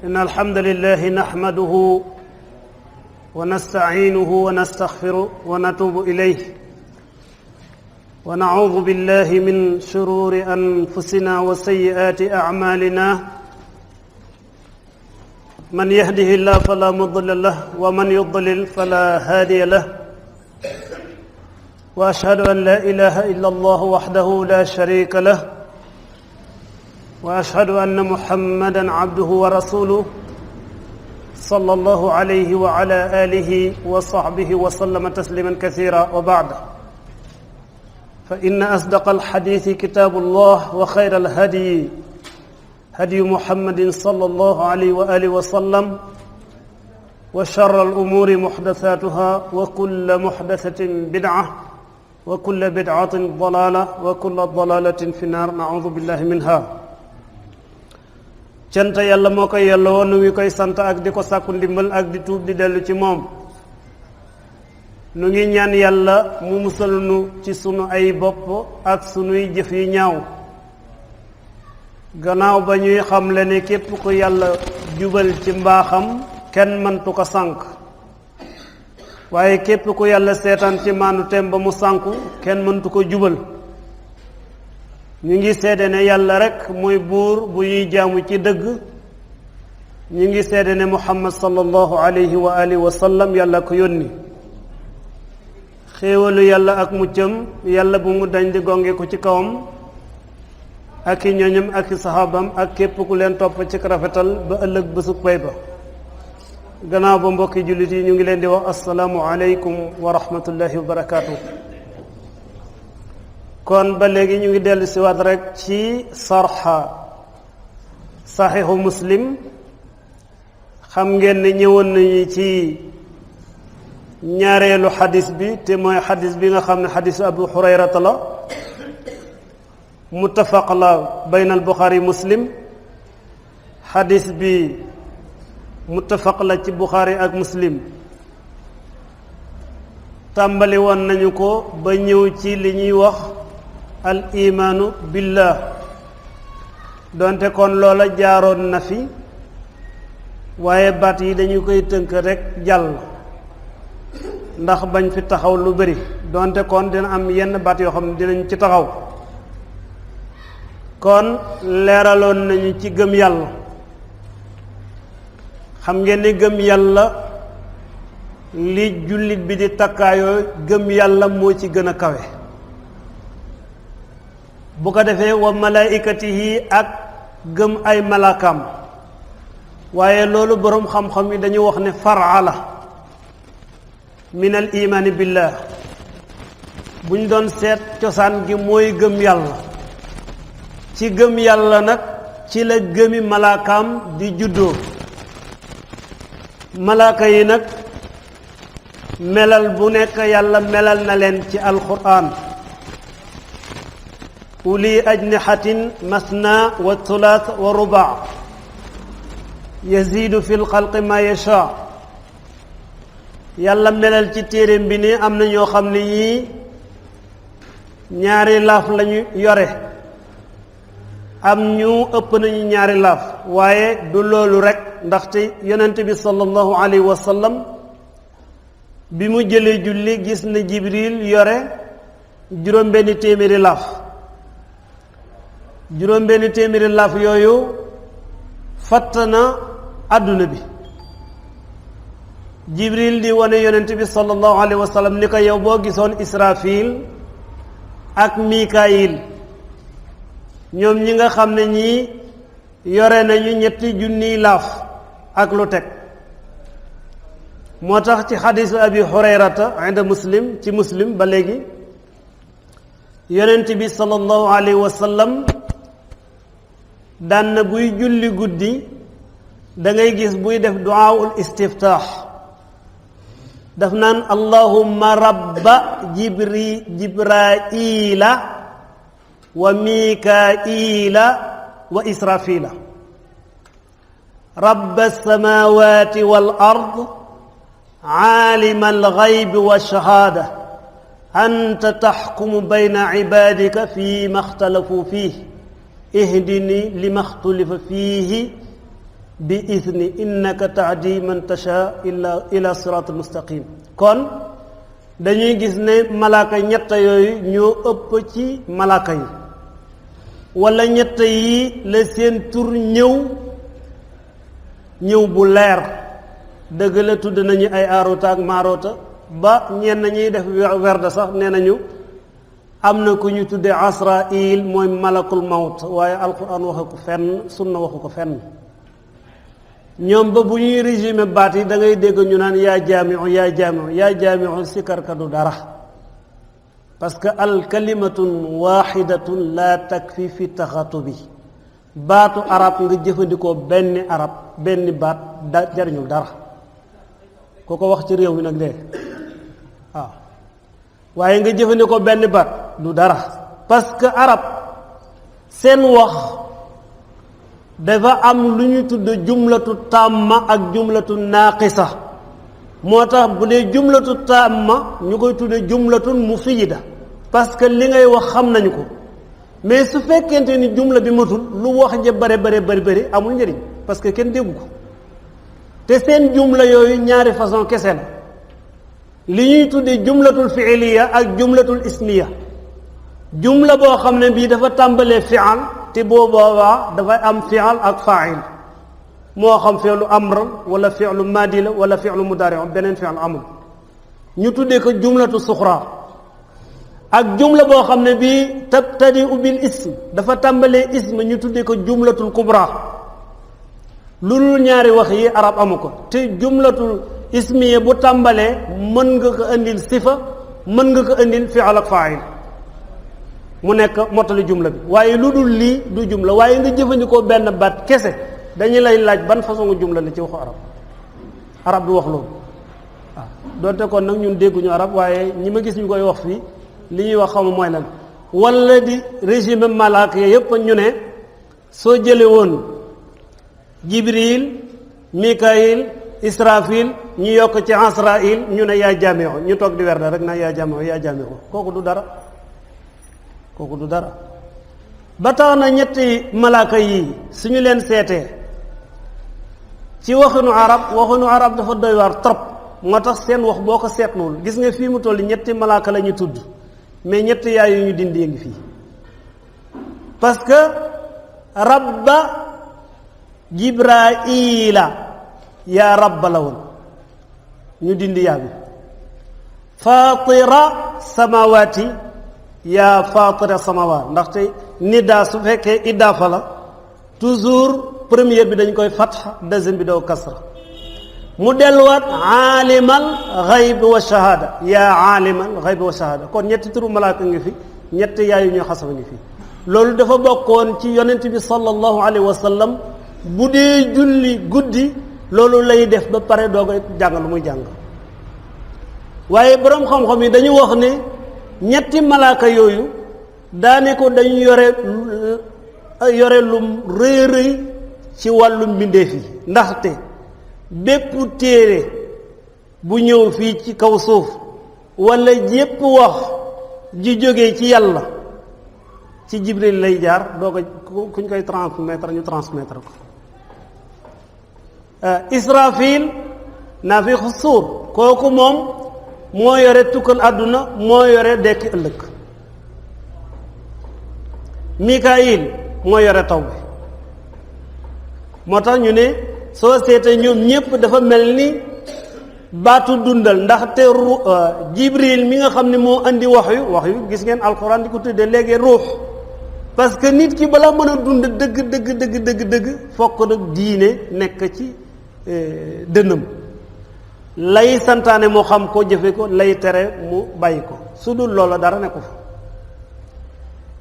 إن الحمد لله نحمده ونستعينه ونستغفره ونتوب إليه ونعوذ بالله من شرور أنفسنا وسيئات أعمالنا من يهده الله فلا مضل له ومن يضلل فلا هادي له وأشهد أن لا إله إلا الله وحده لا شريك له وأشهد أن محمدا عبده ورسوله صلى الله عليه وعلى آله وصحبه وسلم تسليما كثيرا وبعد فإن أصدق الحديث كتاب الله وخير الهدي هدي محمد صلى الله عليه وآله وسلم وشر الأمور محدثاتها وكل محدثة بدعة وكل بدعة ضلالة وكل ضلالة في النار نعوذ بالله منها cant yàlla moo koy yelloo nu ngi koy sant ak di ko sàkku ndimbal ak di tuub di dellu ci moom nu ngi ñaan yàlla mu musal nu ci sunu ay bopp ak sunuy jëf yu ñaaw gannaaw ba ñuy xamle ne képp ku yàlla jubal ci mbaaxam kenn mëntu ko sànk waaye képp ku yàlla seetaan ci maandu teem ba mu sànku kenn mëntu ko jubal ñu ngi seede ne yàlla rekk mooy buur bu ñuy jaamu ci dëgg ñu ngi seede ne muhammad sallallahu alayhi wa alihi wa sallam yàlla ko yónni xéewalu yàlla ak muccam yàlla bu mu dañ di gonge ko ci kawam ak i ñoñam ak i saxaabam ak képp ku leen topp ci rafetal ba ëllëg bésug pay ba gannaaw ba mbokki jullit yi ñu ngi leen di wax assalaamu aleykum wa rahmatullahi wa barakaatu. kon ba léegi ñu ngi dellu si waat rek ci sarxa saxiixu muslim xam ngeen ne ñëwoon nañu ci ñaareelu xadis bi te mooy xadis bi nga xam ne xadisu abu hurayrata la muttafaq la bayna al buxaari muslim xadis bi muttafaq la ci buxaari ak muslim tàmbali woon nañu ko ba ñëw ci li ñuy wax al imaanu billah donte kon loola jaaroon na fi waaye baat yi dañu koy tënk rekk jàll ndax bañ fi taxaw lu bari donte kon dina am yenn baat yoo xam ne dinañ ci taxaw kon leeraloon nañu ci gëm yàlla xam ngeen ni gëm yàlla li jullit bi di takkaayoo gëm yàlla moo ci gën a kawe bu ko defee wa malaikatihi ak gëm ay malaakaam waaye loolu boroom xam-xam yi dañu wax ne fara la min al imaani billah bu ñu doon seet cosaan gi mooy gëm yàlla ci gëm yàlla nag ci la gëmi malaakaam di juddoo malaaka yi nag melal bu nekk yàlla melal na leen ci alquran uli ajnihatin masna wa thulath wa ruba yazidu fi lxalqi ma yasha yàlla melal ci téeréem bi ni am na ñoo xam ne ñii ñaari laaf lañu yore am ñu ëpp nañu ñaari laaf waaye du loolu rekk ndaxte yonent bi sallallahu alayhi wa sallam bi mu jëlee julli gis na jibril yore juróom-benni téeméeri laaf juróom-benni téeméeri laaf yooyu fatt na àdduna bi jibril di wane yonent bi sallallahu alayhi wa sallam ni ko yow boo gisoon israfil ak mikaayil ñoom ñi nga xam ne ñii yore nañu ñetti junniy laaf ak lu teg moo tax ci xadisu abi hurayrata inda muslim ci muslim ba léegi yonent bi sallallahu alayhi wa sallam daan na buy julli guddi da ngay gis buy def du'aul istiftaax daf naan allahumma rabba jibraila wa mikaila wa israfila rabba samawati wal ard aalima alxaybi wa shahaada anta taxkumu bayna cibaadika fi ma xtalafu fiih ihdini lima xtulifa fiihi bi idni innaka tahdi man tasha ila siratul mustaqim. kon dañuy gis ne malaaka ñett yooyu ñoo ëpp ci malaaka yi, wala ñett yi la seen tur ñëw bu leer. dëgg la tudd nañu ay aaroota ak maaroota, ba ñenn ñuy def werda sax nee nañu am na ku ñu tuddee Asrail mooy malakul mawt, waaye alquran waxu ko fenn, sunna waxu ko fenn. ñoom ba bu ñuy résumé baat yi da ngay dégg ñu naan yaa jaamiu yaa jaamiu yaa jaamiu sikarka du dara, parce que al kalimatun waxidatun la takfi fi taxatubi. baatu arab nga jëfandikoo benn baat jariñul dara, ku ko wax ci réew mi nag de waaw, waaye nga jëfandikoo benn baat du dara, parce que arab seen wax dafa am lu ñu tudd jumlatu tàmma ak jumlatu naaqisa. moo tax bu dee jumlatu tàmma ñu koy tudde jumlatun mufida, parce que li ngay wax xam nañu ko. mais su fekkente ni jumla bi matul, lu wax ja bari amul njëriñ, parce que kenn déggu ko. te seen jumla yooyu ñaari façon kese la, li ñuy tuddee jumlatul fiiliya ak jumlatul ismiya. jumla boo xam ne bii dafa tàmbalee fial, te boobaa dafay am fial ak fail, moo xam fi'lu amr wala fi'lu maadi la wala fi'lu mudaari, beneen fi'l amul, ñu tuddee ko jumlatu suxra. ak jumla boo xam ne bii tabtadi'u bil ism, dafa tàmbalee ism, ñu tuddee ko jumlatul kubra. lu dul ñaari wax yi arab amu ko. te jumlatul ismiya bu tàmbalee mën nga ko indil sifa, mën nga ko indil fi'l ak fa'il, mu nekk mottali jumla bi. waaye lu dul lii du jumla, waaye nga jëfandikoo benn baat kese, dañu lay laaj ban façon jumla la ci waxu arab du wax loolu. waaw doonte kon nag ñun dégguñu arab, waaye ñi ma gis ñu koy wax fii li ñuy wax xamu mooy lan. wala di régime malaaka yépp ñu ne soo jële woon jibril, mikail, israfil, ñu yokk ci asrail, ñu ne yaa jaameo, ñu toog di werda rek na yaa jaameo, kooku du dara, ba tax na ñetti malaaka yii suñu leen seetee ci waxinu arab dafa doy waar trop. moo tax seen wax boo ko seetluwul, gis nga fii mu toll ñetti malaaka la ñu tudd, mais ñetti yaay yu ñu dindi ngi fii, parce que rabba jibraila yaa rabba la woon, ñu dindi yaa bi. fatira samawati yaa fatira samawat, ndaxte niddaa su fekkee idaafa la toujours première bi dañ koy fatha, deuxième bi daw kasra. mu delluwaat aalimal xayb wa shahada yaa aalimal xayb wa shahada. kon ñetti turu malaaka ngi fi, ñetti yaayu ñoo xasaba ngi fi. loolu dafa bokkoon ci yonent bi sallallahu alayhi wa sallam, bu dee julli guddi loolu lay def ba pare doog a jàng lu muy jàng. waaye boroom xam-xam yi dañu wax ne ñetti malaaka yooyu daane ko dañu yore lu rëy ci wàllu mbindeef yi, ndaxte bépp téere bu ñëw fii ci kaw suuf wala jépp wax ji jógee ci yàlla ci jibril lay jaar doog a kuñ koy transmettre ñu transmettre ko. israfil naafiixu suur, kooku moom moo yore tukkal àdduna, moo yore dekki ëllëg. mikaayil moo yore taw bi. moo tax ñu ne soo seetee ñoom ñépp dafa mel ni baatu dundal, ndaxte jibril mi nga xam ne moo andi wax yu gis ngeen alxuraan di ko tuddee léegi ruux, parce que nit ki balaa mën a dund dëgg fokk nag diine nekk ci dënnam, lay santaane moo xam ko jëfe ko, lay tere mu bàyyi ko. su dul loola dara nekku fa.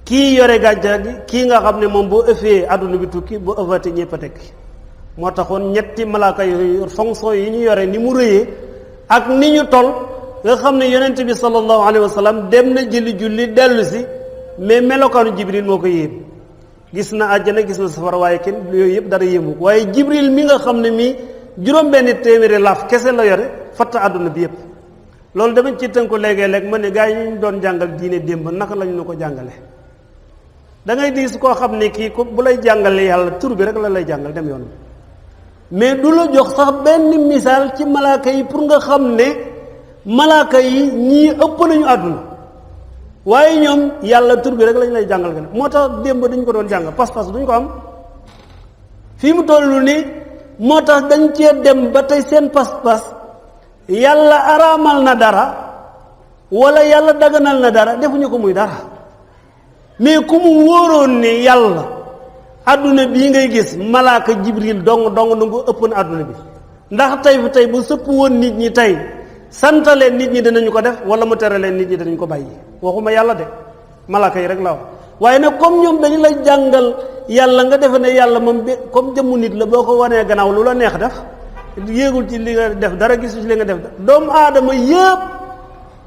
kii yore gàncax gi, kii nga xam ne moom boo ëffee àdduna bi tukki, boo ëffati ñépp a tekki. moo taxoon ñetti malaaka yooyu fonction yi ñu yore ni mu rëyee ak ni ñu tol, nga xam ne yonent bi sallallahu alayhi wa sallam dem na jëli julli dellu si, mais melokaanu jibril moo ko yéem. gis na àjjana, gis na safara, waaye kenn yooyu yëpp dara yéemu ko. waaye jibril mi nga xam ne mii juróom-benn téeméeri laaf kese la yore, fatt àdduna bi yëpp. loolu dama ci tënku léegi-léeg ma ne gaa yi ñu doon jàngal diine démb naka lañu nu ko jàngale. da ngay diis koo xam ne kii ku bu lay jàngale yàlla tur bi rek la lay jàngal dem yoon mais du la jox sax benn misaal ci malaaka yi pour nga xam ne malaaka yi ñii ëpp nañu àdduna waaye ñoom yàlla tur bi rek lañ lay jàngal gën moo tax démb dañ ko doon jàng pas-pas duñ ko am fii mu toll nii moo tax dañ cee dem ba tey seen pas-pas yàlla araamal na dara wala yàlla daganal na dara defuñu ko muy dara mais ku mu wóoroon ne yàlla adduna bii ngay gis malaaka jibril dong na ko ëpp na adduna bi ndax tey fi tey bu sëpp woon nit ñi tey santaleen nit ñi dinañu ko def wala mu tere leen nit ñi dinañ ko bàyyi waxuma yàlla de malaaka yi rek la wax waaye nag comme ñoom dañu la jàngal yàlla nga defe ne yàlla moom bi comme jëmmu nit la boo ko wanee gannaaw lu la neex def yéegul ci li nga def dara gisu ci li nga def doomu aadama yëpp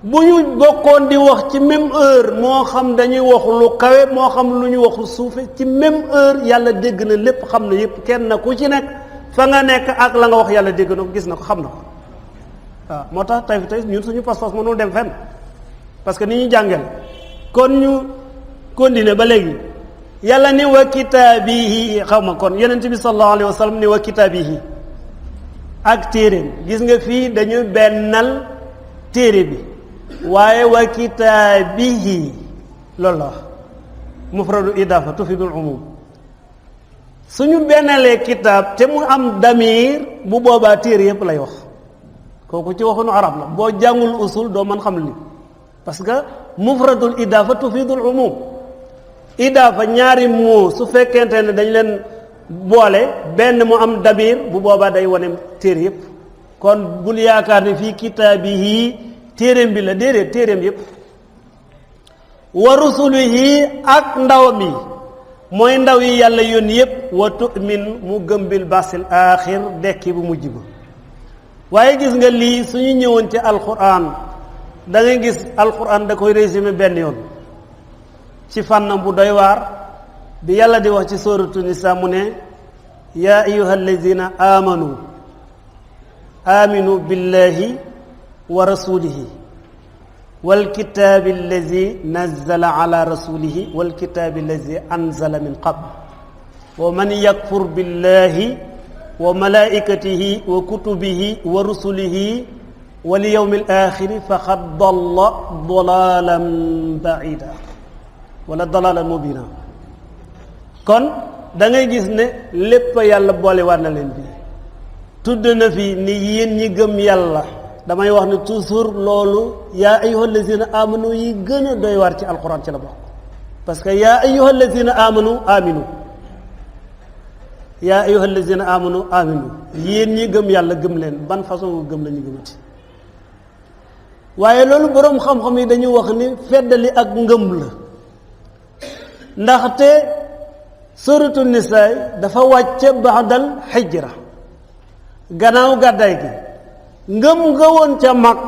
bu ñu bokkoon di wax ci même heure moo xam dañuy wax lu kawe moo xam lu ñu wax suufe ci même heure yàlla dégg na lépp xam na yëpp kenn ku ci nekk fa nga nekk ak la nga wax yàlla dégg na ko gis na ko xam na ko waaw moo tax tey ñun suñu pas-pas mënul dem fenn parce que ni ñuy jàngel kon ñu continuer ba léegi yàlla ni wa kitaabihi xaw ma kon yonent bi sallallahu alayhi wa sallam ni wa kitaabihi ak téeréem gis nga fii dañu bennal téere bi waaye wa kitaabihi loolu la wax mufradu idafa tufidul umum suñu bennalee kitaab te mu am damir bu boobaa téere yépp lay wax kooku ci waxunu arab la boo jàngul usul doo mën xam li parce que mufradul idafa tufidul umum idafa ñaari moo su fekkente ne dañ leen boole benn mu am damir bu boobaa day wane téere yépp kon bul yaakaar ne fii kitaabihi téeréem bi la déedéet téeréem yépp wa rusulihi ak ndawam yi mooy ndaw yi yàlla yónni yépp wa tu'min mu gëm bil basil aaxir dekki bu mujj ba waaye gis nga lii suñu ñëwoon ci alquran da ngay gis alquran da koy résumé benn yoon ci fànnam bu doy waar bi yàlla di wax ci sooratu nisa mu ne yaa ayyuha allazina aminu billahi wa rasulihi walkitaabi allazi nazzala ala rasulihi walkitaabi allazi anzala min qabl wa man yakfur billahi wa malaikatihi wa kutubihi wa rusulihi wal yawmil axiri faqad dalla dalalan baida wala dalalan mubina kon da ngay gis ne lépp yàlla boole war na leen bi tudd na fi ni yéen ñi gëm yàlla damay wax ne toujours loolu yaa ayyuhal lazina amanu yi gën a doy waar ci alquran ci la bokk parce que yaa ayyuhal lazina amanu aminu yaa ayyuhal lazina amanu aminu yéen ñi gëm yàlla gëm leen ban façon gëm la ñu gëmati waaye loolu boroom xam-xam yi dañu wax ni feddali ak ngëm la ndaxte suratu nisaa dafa wàcce baadal xijra gannaaw gàddaay gi ngëm nga woon ca mag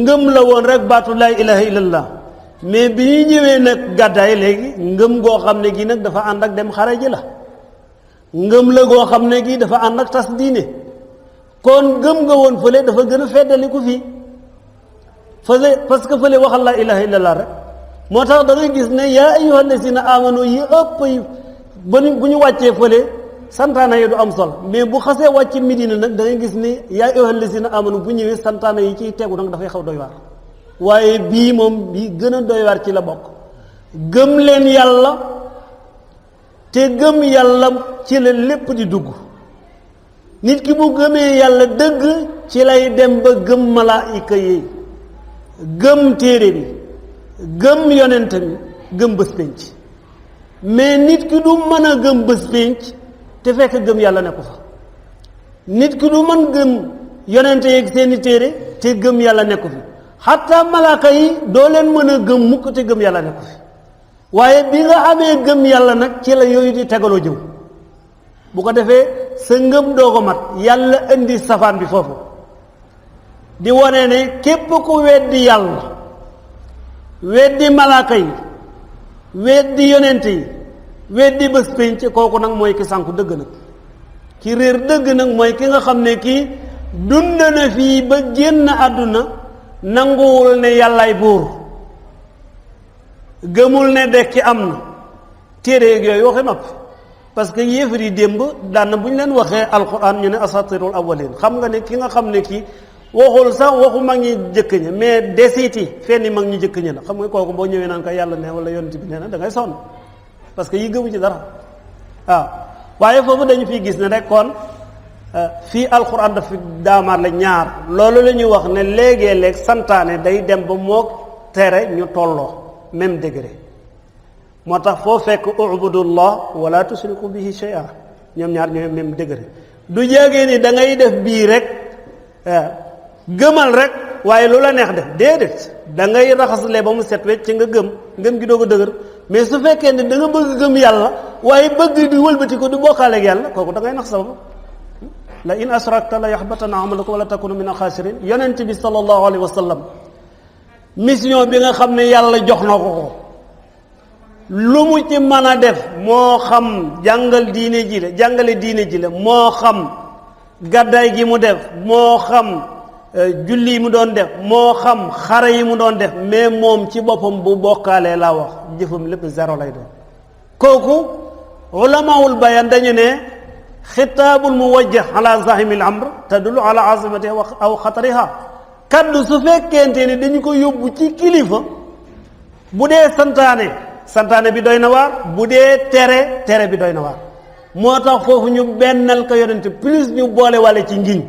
ngëm la woon rek baatu laa ilaha illallah mais bi ñuy ñëwee nag gàddaay léegi ngëm goo xam ne gi nag dafa ànd ak dem xare ji la ngëm la goo xam ne gi dafa ànd ak tas diine kon ngëm nga woon fële dafa gën a feddali ku fii fële parce que fële waxal laa ilaha illallah rek moo tax da ngay gis ne yaa ayyuhal lazina amanu yi ëpp yi bu ñu wàccee fële santaana yi du am solo mais bu xasee wàcc Medina nag da ngay gis ni yaa ayyuhal lazina amanu bu ñëwee santaana yi ciy tegu nag dafay xaw doy waar waaye bii moom bii gën a doy waar ci la bokk gëm leen yàlla te gëm yàlla ci la lépp di dugg nit ki bu gëmee yàlla dëgg ci lay dem ba gëm malaayika yi gëm téere bi gëm yonent bi gëm bés pénc mais nit ki du mën a gëm bés pénc te fekk gëm yàlla ne ko fa nit ki du mën gëm yonente yeeg seeni téere te gëm yàlla ne ko fi xatta malaaka yi doo leen mën a gëm mukk te gëm yàlla ne ko fi waaye bi nga amee gëm yàlla nag ci la yooyu di tegaloo jëw bu ko defee sa ngëm doo ko mat yàlla indi safaan bi foofu di wane ne képp ku weddi yàlla weddi malaaka yi weddi yonente yi weddi bés pénc kooku nag mooy ki sànku dëgg nag ki réer dëgg nag mooy ki nga xam ne kii dund na fii ba génn àdduna nanguwul ne yàllaay buur gëmul ne dekki am na téere yeeg yooyu waxi noppi parce que yéefar yi démb daan na bu ñu leen waxee alquran ñu ne asatirul awwalin xam nga ne ki nga xam ne kii waxul sax waxu mag ñi jëkk ña mais desiti fenn mag ñi jëkk ña la xam nga kooku boo ñëwee naan ko yàlla ne wala yonent bi nee na da ngay sonn parce que yi gëmu ci dara waaw waaye foofu dañu fiy gis ne rek kon fii alquran daf fi daamaar la ñaar loolu la ñuy wax ne léegi-léeg santaane day dem ba moog tere ñu tolloo même degré moo tax foo fekk ubudullah wala tushriku bihi shay'a ñoom ñaar ñooy même degré du jéegee ni da ngay def bii rek gëmal rek waaye lu la neex def déedéet da ngay raxaslee ba mu set wecc ci nga ngëm gi doog a dëgër mais su fekkee ne da nga bëgg gëm yàlla waaye bëgg di wëlbati ko di bokkaaleeg yàlla kooku da ngay nax sa bopp la in ashrakta la yaxbatana amaluka wala takunu min alxaasirin yonent bi sallallahu alayhi wa sallam mission bi nga xam ne yàlla jox na ko lu mu ci mën a def moo xam jàngale diine ji la moo xam gàddaay gi mu def moo xam julli yi mu doon def moo xam xare yi mu doon def mais moom ci boppam bu bokkaalee laa wax jëfam lépp zéro lay doon kooku ulamaul bayan dañu ne xitaabul muwajjah ala zahimil amr tadullu ala azamati aw xatariha kaddu su fekkente ni dañu ko yóbbu ci kilifa bu dee santaane bi doy na waar bu dee tere bi doy na waar moo tax foofu ñu bennal ko yonent plus ñu boole wale ci ngiñ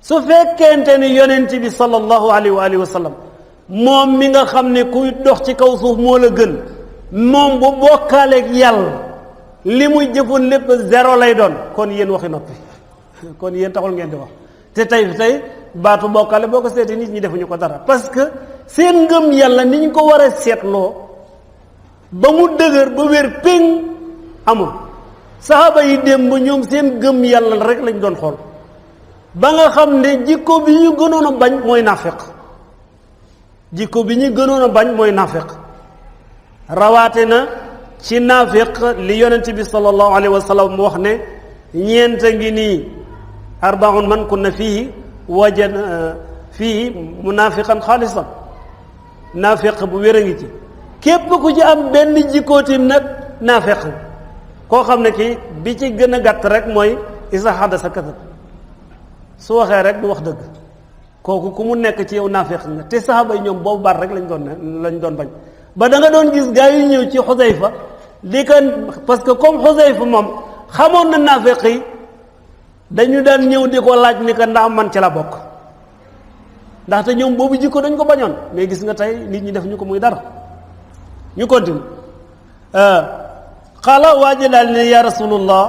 su fekkente ni yonent bi sallallahu alayhi wa alihi wa sallam moom mi nga xam ne kuy dox ci kaw suuf moo la gën moom bu bokkaaleeg yàlla li muy jëfoon lépp zéro lay doon kon yéen waxi noppi kon yéen taxul ngeen di wax te tey baatu bokkaale boo ko seetee nit ñi defuñu ko dara parce que seen ngëm yàlla ni ñu ko war a seetloo ba mu dëgër ba wér péng amul saxaaba yi démb ñoom seen gëm yàlla rek lañ doon xool ba nga xam ne jikko bi ñu gënoon a bañ mooy naafeq rawaate na ci naafeq li yonent bi sallallahu alayhi wa sallam mu wax ne ñeent ngi nii arbaun man kunna fiihi wajada fiihi munaafiqan xaalisan naafeq bu wér a ngi ci képp ku ci am benn jikkootim nag naafeq koo xam ne kii bi ci gën a gàtt rek mooy isa hadasa kadab su waxee rek du wax dëgg kooku ku mu nekk ci yow naafeq nga te saxaaba yi ñoom boobu baat rek lañ doon bañ ba da nga doon gis gaa yu ñëw ci Xusayfa di ko parce que comme Xusayfa moom xamoon na naafeq yi dañu daan ñëw di ko laaj ni ko ndax man ci la bokk ndaxte ñoom boobu jikko dañ ko bañoon mais gis nga tey nit ñi def ñu ko muy dara ñu continue xaala waa ji daal ne ya rasulullah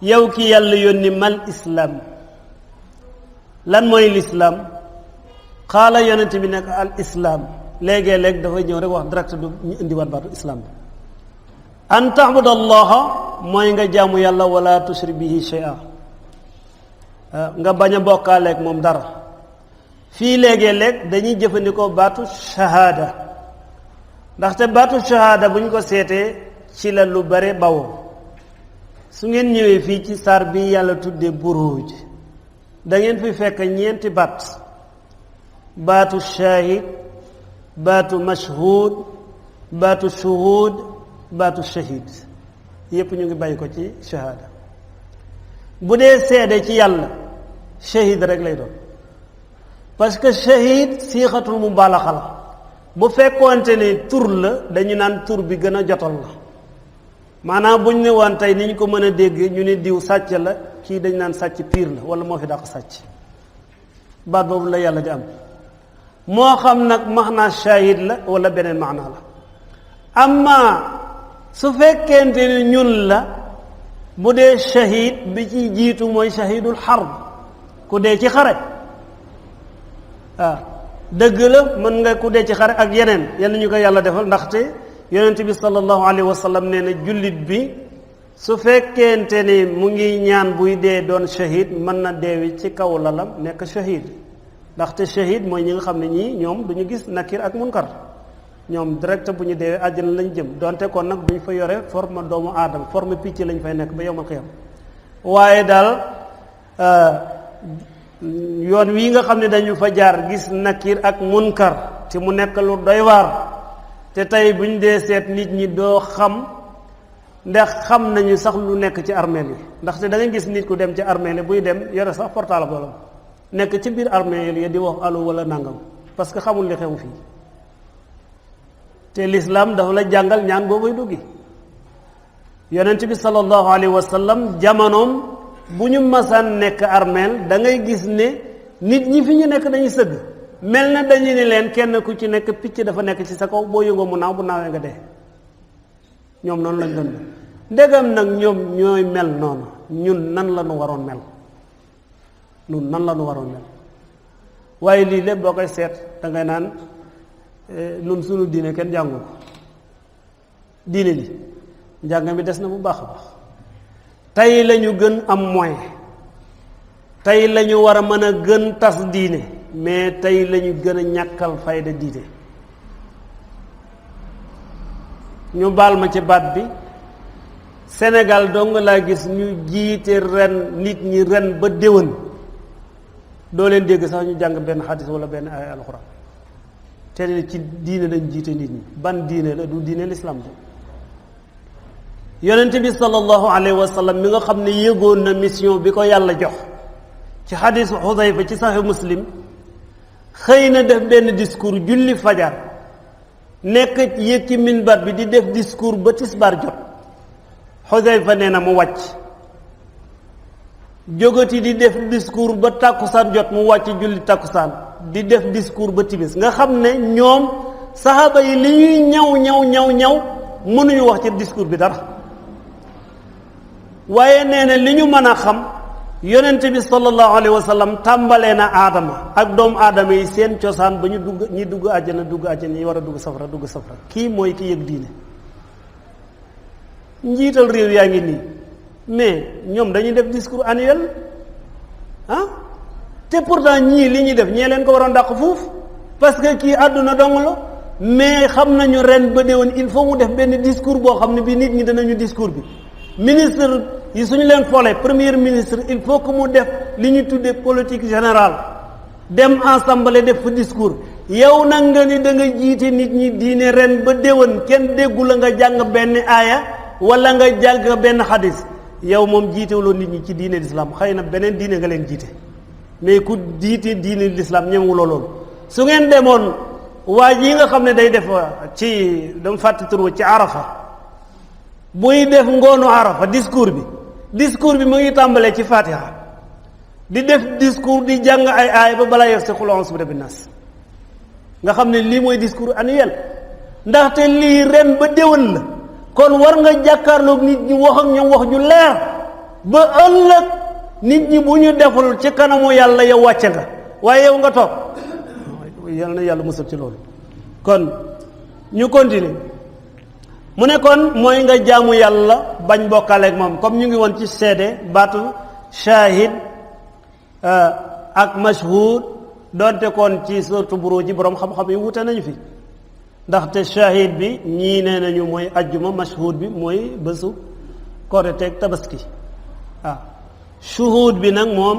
yow ki yàlla yónni mal islam lan mooy lislaam xaala yonent bi nekk al islaam léegi-léeg dafay ñëw rek wax direct du ñu indiwaat baatu islam bi an taxbud allaha mooy nga jaamu yàlla wala tushrik bihi shay'a nga bañ a bokkaaleeg moom dara fii léegi-léeg dañuy jëfandikoo baatu shahaada ndaxte baatu shahaada bu ñu ko seetee ci la lu bare bawoo su ngeen ñëwee fii ci saar bi yàlla tuddee buruuj da ngeen fi fekk ñeenti baatu shahid baatu mashhud baatu shuhud baatu shahid yépp ñu ngi bàyyi ko ci shahaada bu dee seede ci yàlla shahid rek lay doon parce que shahid siixatul mubaalaxa la bu fekkoonte ne tur la dañu naan tur bi gën a jotal la maanaam buñ ne woon tey ni ñu ko mën a dégg ñu ne diw sàcc la kii dañ naan sàcc piir la wala moo fi dàq sàcc baat boobu la yàlla di am moo xam nag maanaa shahid la wala beneen maanaa la amma su fekkente ne ñun la bu dee shahid bi ci jiitu mooy shahidul harb ku dee ci xare waaw dëgg la mën nga ku dee ci xare ak yeneen yenn ñu ko yàlla defal ndaxte yonent bi sallallahu alayhi wa sallam nee na jullit bi su fekkente ni mu ngi ñaan buy dee doon shahid mën na deewi ci kaw lalam nekk shahid ndaxte shahid mooy ñi nga xam ne ñii ñoom du ñu gis nakir ak munkar ñoom direct bu ñu deewee àjjana lañ jëm donte kon nag duñ fa yore forme doomu aadama forme picc lañ fay nekk ba yowmal qiyam waaye daal yoon wii nga xam ne dañu fa jaar gis nakir ak munkar te mu nekk lu doy waar te tey buñ dee seet nit ñi doo xam ndax xam nañu sax lu nekk ci armeel yi ndaxte da nga gis nit ku dem ci armeel yi buy dem yore sax portable boolam nekk ci biir armeel yi di wax allo wala nangam parce que xamul li xew fii te l'islam dafa la jàngal ñaan boobuy duggi yonent bi sallallahu alayhi wa sallam jamonoom bu ñu masaan nekk armeel da ngay gis ne nit ñi fi ñu nekk dañuy sëgg mel na dañu ne leen kenn ku ci nekk picc dafa nekk ci sa kaw boo yëngoo mu naaw bu naawee nga dee ñoom noonu lañ doon mel ndegam nag ñoom ñooy mel noonu ñun nan la ñu waroon mel ñun nan la ñu waroon mel waaye lii lépp boo koy seet da ngay naan ñun suñu diine kenn jàngu ko diine ji njàng mi des na bu baax a baax tey la ñu gën am moyen tey la ñu war a mën a gën tas diine mais tey la ñu gën a ñàkkal fayda diine ñu baal ma ci baat bi Sénégal dong laa gis ñu jiite ren nit ñi ren ba déwén doo leen dégg sax ñu jàng benn xadis wala benn ay alxuraan te ci diine lañ jiite nit ñi ban diine la du diine l'islam bi yonent bi sallallahu alayhi wa sallam mi nga xam ne yëgoon na mission bi ko yàlla jox ci xadisu Xudayfa ci Sahih Muslim xëy na def benn discours julli fajar nekk yéeg ci minbar bi di def discours ba tisbaar jot Xudayfa nee na mu wàcc jógati di def discours ba tàkkusaan jot mu wàcc julli tàkkusaan di def discours ba timis nga xam ne ñoom saxaaba yi li ñuy ñaw mënuñu wax ci discours bi dara waaye nee na li ñu mën a xam yonent bi sallallahu alayhi wa sallam tàmbalee na aadama ak doomu aadama yi seen cosaan ba ñu dugg ñi dugg àjjana ñi war a dugg safara kii mooy ki yëg diine njiital réew yaa ngi nii mais ñoom dañuy def discours annuel te pourtant ñii li ñuy def ñee leen ko waroon dàq fuuf parce que kii àdduna dong la mais xam nañu ren ba déwén il faut mu def benn discours boo xam ne bi nit ñi danañu discours bi ministre yi suñu leen foolee premier ministre il faut que mu def li ñu tuddee politique générale dem assemblée def fa discours yow nag nga ni da nga jiite nit ñi diine ren ba déwén kenn déggu la nga jàng benn aaya wala nga jàng benn xadis yow moom jiitewuloo nit ñi ci diine l'islam xëy na beneen diine nga leen jiite mais ku jiite diine l'islam ñemewuloo loolu su ngeen demoon waa ji nga xam ne day def ci dama fàtte tur ci arafa buy def ngoonu arafa discours bi mu ngi tàmbalee ci fatiha di def discours di jàng ay aay ba balaa yegg si qul a'uuzu bi rabbin naas nga xam ne lii mooy discours annuel ndaxte lii ren ba déwén la kon war nga jàkkaarloog nit ñi wax ak ñoom wax ju leer ba ëllëg nit ñi bu ñu deful ci kanamu yàlla yow wàcce nga waaye yow nga toog yal na yàlla musal ci loolu kon ñu continuer mu ne kon mooy nga jaamu yàlla bañ bokkaaleeg moom comme ñu ngi woon ci seede baatu shahid ak mashhud doonte kon ci surtu Buruuj ji boroom xam-xam yi wute nañu fi ndaxte shahid bi ñii nee nañu mooy ajjuma mashhud bi mooy bésu Korite ak Tabaski shuhud bi nag moom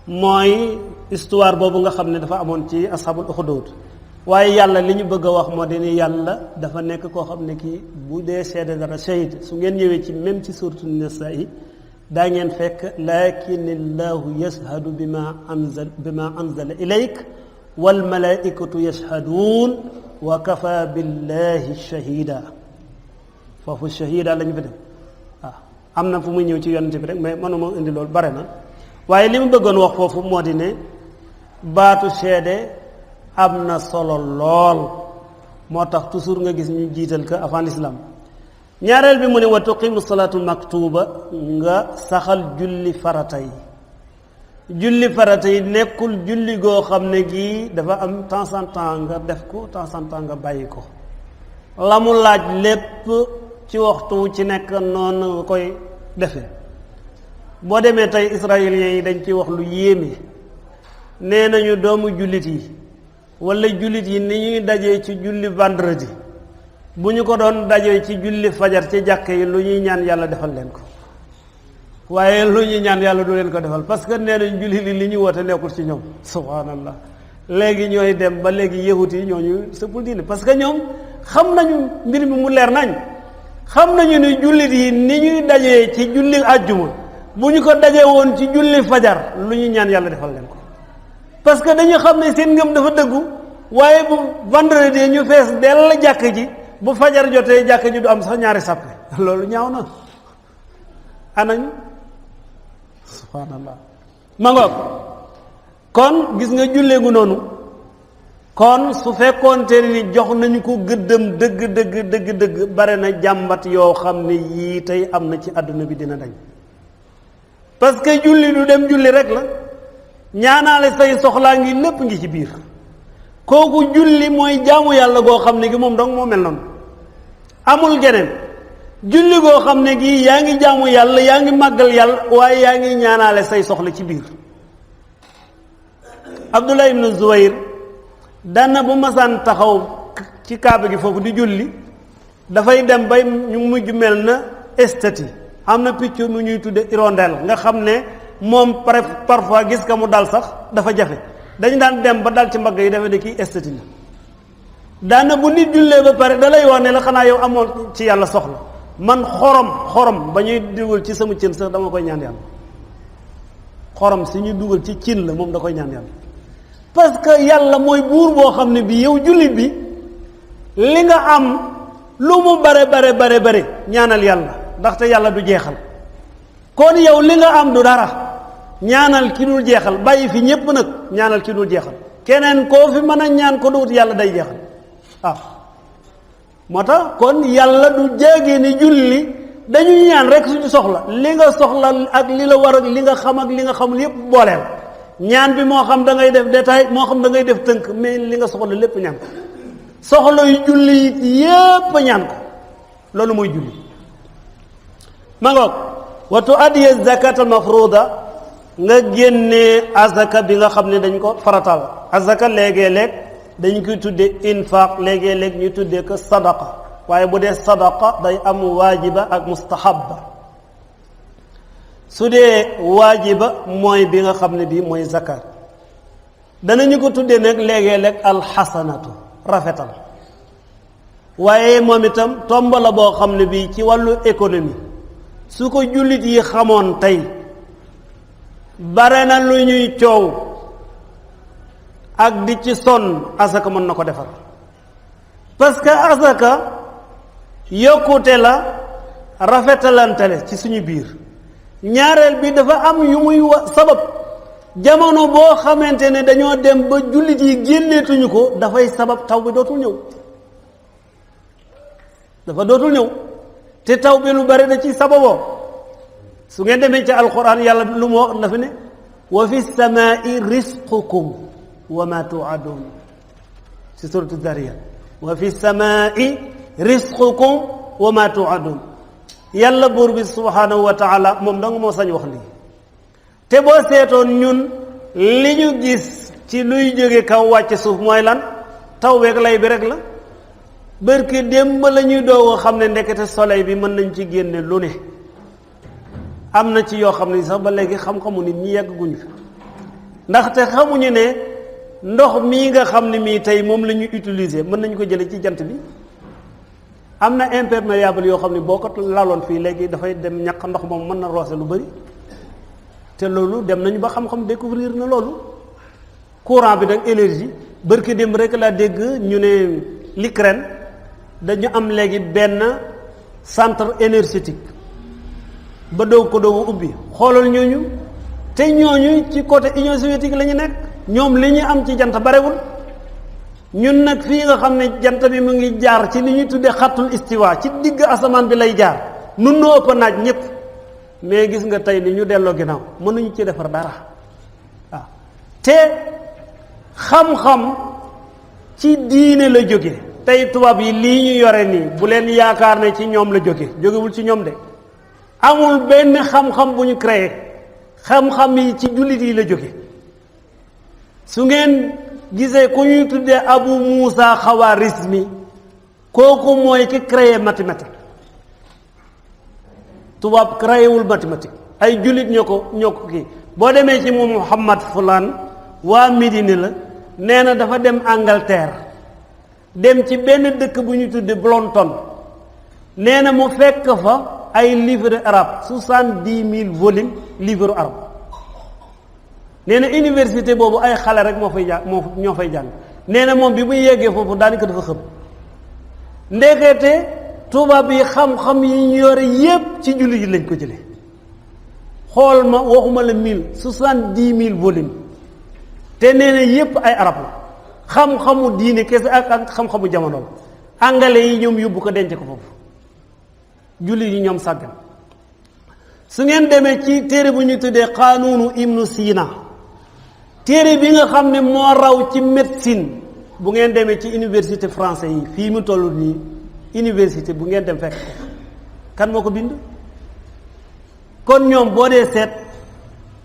mooy histoire boobu nga xam ne dafa amoon ci ashabul uxdud waaye yàlla li ñu bëgg a wax moo di ne yàlla dafa nekk koo xam ne kii bu dee seede dara shahid su ngeen ñëwee ci même ci suratu Nisaa yi daa ngeen fekk lakin illahu yashhadu bima anzala ilayk wal malaikatu yashhaduun wa kafa billahi shahida foofu shahida la ñu fi def am na fu muy ñëw ci yonent bi rek mais mënuma indi loolu bare na waaye li mu bëggoon wax foofu moo di ne baatu seede am na solo lool moo tax toujours nga gis ñu jiital ko avant l'islam ñaareel bi mu ne wa tuqimu salaatu maktuba nga saxal julli farata yi julli farata yi nekkul julli goo xam ne gii dafa am temps en temps nga def ko temps en temps nga bàyyi ko la mu laaj lépp ci waxtu ci nekk noonu nga koy defee boo demee tey israéliens yi dañ ciy wax lu yéeme nee nañu doomu jullit yi wala jullit yi ni ñuy dajee ci julli vendredi bu ñu ko doon dajee ci julli fajar ci jàkk yi lu ñuy ñaan yàlla defal leen ko waaye lu ñuy ñaan yàlla du leen ko defal parce que nee nañ jullit yi li ñuy woote nekkul ci ñoom subhanallah léegi ñooy dem ba léegi yahut yi ñooñu sëppul diine parce que ñoom xam nañu mbir mi mu leer nañ xam nañu ni jullit yi ni ñuy dajee ci julli àjjuma bu ñu ko dajee woon ci julli fajar lu ñu ñaan yàlla defal leen ko parce que dañu xam ne seen ngëm dafa dëggu waaye bu vendredi ñu fees dell jàkk ji bu fajar jotee jàkk ji du am sax ñaari sàppe loolu ñaaw na anañu subhanallah ma ngoog kon gis nga jullee gu noonu kon su fekkoonte ni jox nañu ko gëddëm dëgg bare na jàmbat yoo xam ne yii tey am na ci àdduna bi dina dañ parce que julli du dem julli rek la ñaanaale say soxlaa ngi lépp ngi ci biir kooku julli mooy jaamu yàlla goo xam ne gi moom dong moo mel noonu amul geneen julli goo xam ne gi yaa ngi jaamu yàlla yaa ngi màggal yàlla waaye yaa ngi ñaanaale say soxla ci biir Abdullah ibn Zubayr dana bu masaan taxaw ci kaaba gi foofu di julli dafay dem bay ñu mujj mel na estati am na picc mu ñuy tudde hirondelle nga xam ne moom parfois gis ka mu dal sax dafa jafe dañu daan dem ba dal ci mbagg yi dafa de kii estati la daana bu nit jullee ba pare da lay wax ne la xanaa yow amoon ci yàlla soxla man xorom ba ñuy dugal ci sama cin sax dama koy ñaan yàlla xorom si ñuy dugal ci cin la moom da koy ñaan yàlla parce que yàlla mooy buur boo xam ne bi yow jullit bi li nga am lu mu bare ñaanal yàlla ndaxte yàlla du jeexal kon yow li nga am du dara ñaanal ki dul jeexal bàyyi fi ñépp nag ñaanal ki dul jeexal keneen koo fi mën a ñaan ko duut yàlla day jeexal moo tax kon yàlla du jéegee ni julli dañu ñaan rek suñu soxla li nga soxla ak li la war ak li nga xam ak li nga xamul yépp booleel ñaan bi moo xam da ngay def détail moo xam da ngay def tënk mais li nga soxla lépp ñaan ko soxla yu julli it yépp ñaan ko loolu mooy julli ma ngoog wa tuaddiya zakat al mafruda nga génnee azaka bi nga xam ne dañ ko faratal azaka léegi-léeg dañ koy tuddee infaq léegi-léeg ñu tuddee ko sadaqa waaye bu dee sadaqa day am waajiba ak mustahabba su dee waajiba mooy bi nga xam ne bii mooy zakat danañu ko tuddee nag léegi-léeg alxasanatu rafetal waaye moom itam tomb la boo xam ne bii ci wàllu économie su ko jullit yi xamoon tey bare na lu ñuy coow ak di ci sonn asaka mën na ko defar parce que asaka yokkute la rafetalante la ci suñu biir ñaareel bi dafa am yu muy sabab jamono boo xamante ne dañoo dem ba jullit yi génneetuñu ko dafay sabab taw bi dootul ñëw te taw bi lu bari da ci sababoo su ngeen demee ci alquran yàlla lu mu wax dafa ne wa fi samaai risqukum wa ma tuadun ci suratu Zariyat wa fi samaai risqukum wa ma tuadun yàlla buur bi subhanahu wa taala moom danga moo sañ wax lii te boo seetoon ñun li ñu gis ci luy jóge kaw wàcc suuf mooy lan taw beeg lay bi rek la bërki démb la ñuy doog a xam ne ndekete soleil bi mën nañ ci génne lu ne am na ci yoo xam ne sax ba léegi xam-xamu nit ñi yàgguñu fi ndaxte xamuñu ne ndox mii nga xam ne mii tey moom la ñu utiliser mën nañu ko jële ci jant bi am na imperméable yoo xam ne boo ko laloon fii léegi dafay dem ñaq ndox moom mën na roose lu bari te loolu dem nañu ba xam-xam découvrir na loolu courant bi nag énergie bërki démb rek laa dégg ñu ne l'Ukraine dañu am léegi benn centre énergétique ba doog ko doog ubbi xoolal ñooñu te ñooñu ci côté Union soviétique la ñu nekk ñoom li ñu am ci jant barewul ñun nag fii nga xam ne jant bi mu ngi jaar ci li ñuy tuddee xattul istiwa ci digg asamaan bi lay jaar nun noo ëpp naaj ñëpp mais gis nga tey ni ñu delloo ginnaaw mënuñu ci defar dara waaw te xam-xam ci diine la jóge tey tubaab yi lii ñu yore nii bu leen yaakaar ne ci ñoom la jógewul ci ñoom de amul benn xam-xam bu ñu créé xam-xam yi ci jullit yi la jóge su ngeen gisee ku ñuy tuddee Abu Musa Xawarizmi kooku mooy ki créé mathématique tubaab créé wul mathématique ay jullit ñoo ko kii boo demee ci moom Muhammad Fulaan waa Médine la nee na dafa dem Angleterre dem ci benn dëkk bu ñu tudde Blonton nee na mu fekk fa ay livre arabe 70,000 volumes livre arabe nee na université boobu ay xale rek moo fay jàng ñoo fay jàng nee na moom bi muy yeggee foofu daanaka dafa xëm ndekete tubaab yi xam-xam yi ñu yore yépp ci jullit yi lañ ko jële xool ma waxuma la 70,000 volumes te nee na yépp ay arab la xam-xamu diine kese ak xam-xamu jamono la angale yi ñoom yóbbu ko denc ko foofu jullit yi ñoom sàggan su ngeen demee ci téere bu ñu tuddee xaanuunu ibnu Sina téere bi nga xam ne moo raw ci médecine bu ngeen demee ci université français yi fii mu toll nii université bu ngeen dem fekk ko kan moo ko bind kon ñoom boo dee seet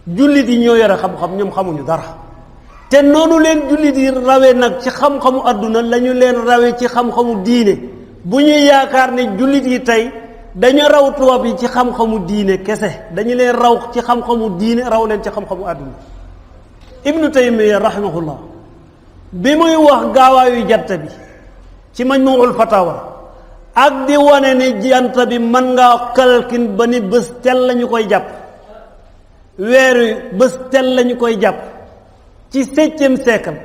jullit yi ñoo yore xam-xam ñoom xamuñu dara te noonu leen jullit yi rawee nag ci xam-xamu àdduna la ñu leen rawee ci xam-xamu diine bu ñuy yaakaar ne jullit yi tey dañu raw tubaab yi ci xam-xamu diine kese dañu leen raw ci xam-xamu diine raw leen ci xam-xamu àdduna ibnu Taymiya rahimahullah bi muy wax gaawaayu jant bi ci Majmuul Fatawa ak di wane ni jant bi mën ngaa kalkin ba ni bés tel lañu koy jàpp weer wi bés tel lañu koy jàpp ci 7e siècle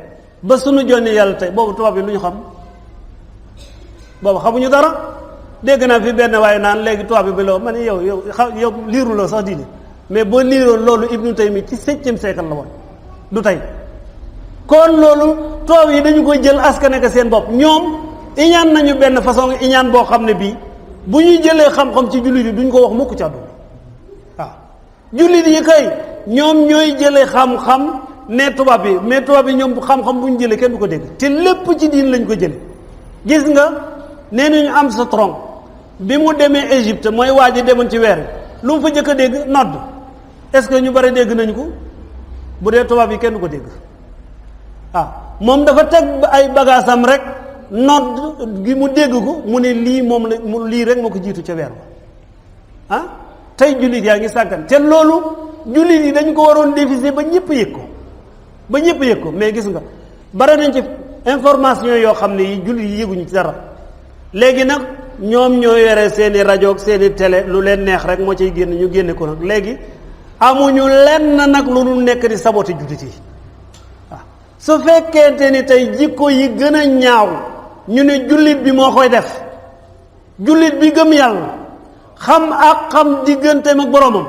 ba sunu jonni yàlla tey boobu tubaab yi lu ñu xam boobu xamuñu dara dégg naa fi benn waaye naan léegi tubaab bi ba loo man yow liiru la sax diine mais boo liiroon loolu ibnu Taymi ci 7e siècle la woon du tey kon loolu tubaab yi dañu koy jël askane ko seen bopp ñoom iñaan nañu benn façon iñaan boo xam ne bii bu ñuy jëlee xam-xam ci jullit yi duñ ko wax mukk ci àdduna waaw jullit yi kay ñoom ñooy jëlee xam-xam ne tubaab yi mais tubaab yi ñoom xam-xam bu ñu jëlee kenn du ko dégg te lépp ci diin lañ ko jële gis nga nee nañu am sa tronc bi mu demee Égypte mooy waa ji demoon ci weer lu mu fa jëkk a dégg nodd est-ce que ñu bari dégg nañ ko bu dee tubaab yi kenn du ko dégg moom dafa teg ay bagaasam rek nodd gi mu dégg ko mu ne lii moom la lii rek moo ko jiitu ca weer tey jullit yaa ngi sàggan te loolu jullit yi dañ ko waroon diffuser ba ñëpp yëg ko mais gis nga bare nañ ci information yoo xam ne yi jullit yi yëguñu ci dara léegi nag ñoom ñoo yore seeni rajo ak seeni télé lu leen neex rek moo ciy génn ñu génne ko nag léegi amuñu lenn nag lu dul nekk di saboté jullit yi su fekkente ni tey jikko yi gën a ñaaw ñu ne jullit bi moo koy def jullit bi gëm yàlla xam ak xam digganteem ak boromam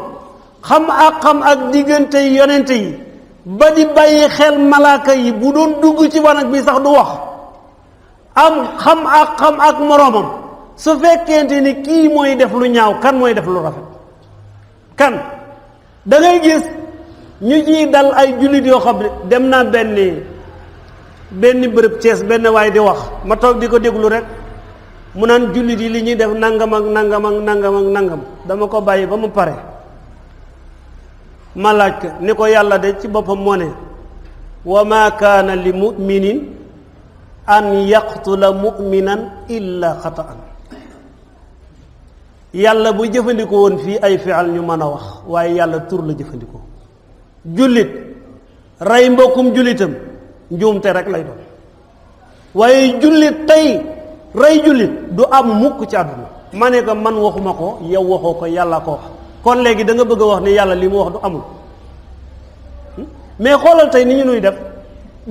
xam ak xam ak diggante yonente yi ba di bàyyi xel malaaka yi bu doon dugg ci wanag bi sax du wax xam ak moroomam su fekkente ni kii mooy def lu ñaaw kan mooy def lu rafet kan da ngay gis ñu ciy dal ay jullit yoo xam ne dem naa benn bërëb Cees benn waay di wax ma toog di ko déglu rek mu naan jullit yi li ñuy def nangam ak nangam ak nangam ak nangam dama ko bàyyi ba mu pare ma laaj ko ni ko yàlla de ci boppam moo ne wa ma kaana li muminin an yaqtula muminan illa xataan yàlla bu jëfandikoo woon fii ay fi'al ñu mën a wax waaye yàlla tur la jëfandikoo jullit rey mbokkum jullitam njuumte rek lay doon waaye jullit tey rey jullit du am mukk ci àdduna ma ne ko man waxuma ko yow waxoo ko yàlla ko wax kon léegi da nga bëgg a wax ni yàlla li mu wax du amul mais xoolal tey ni ñu nuy def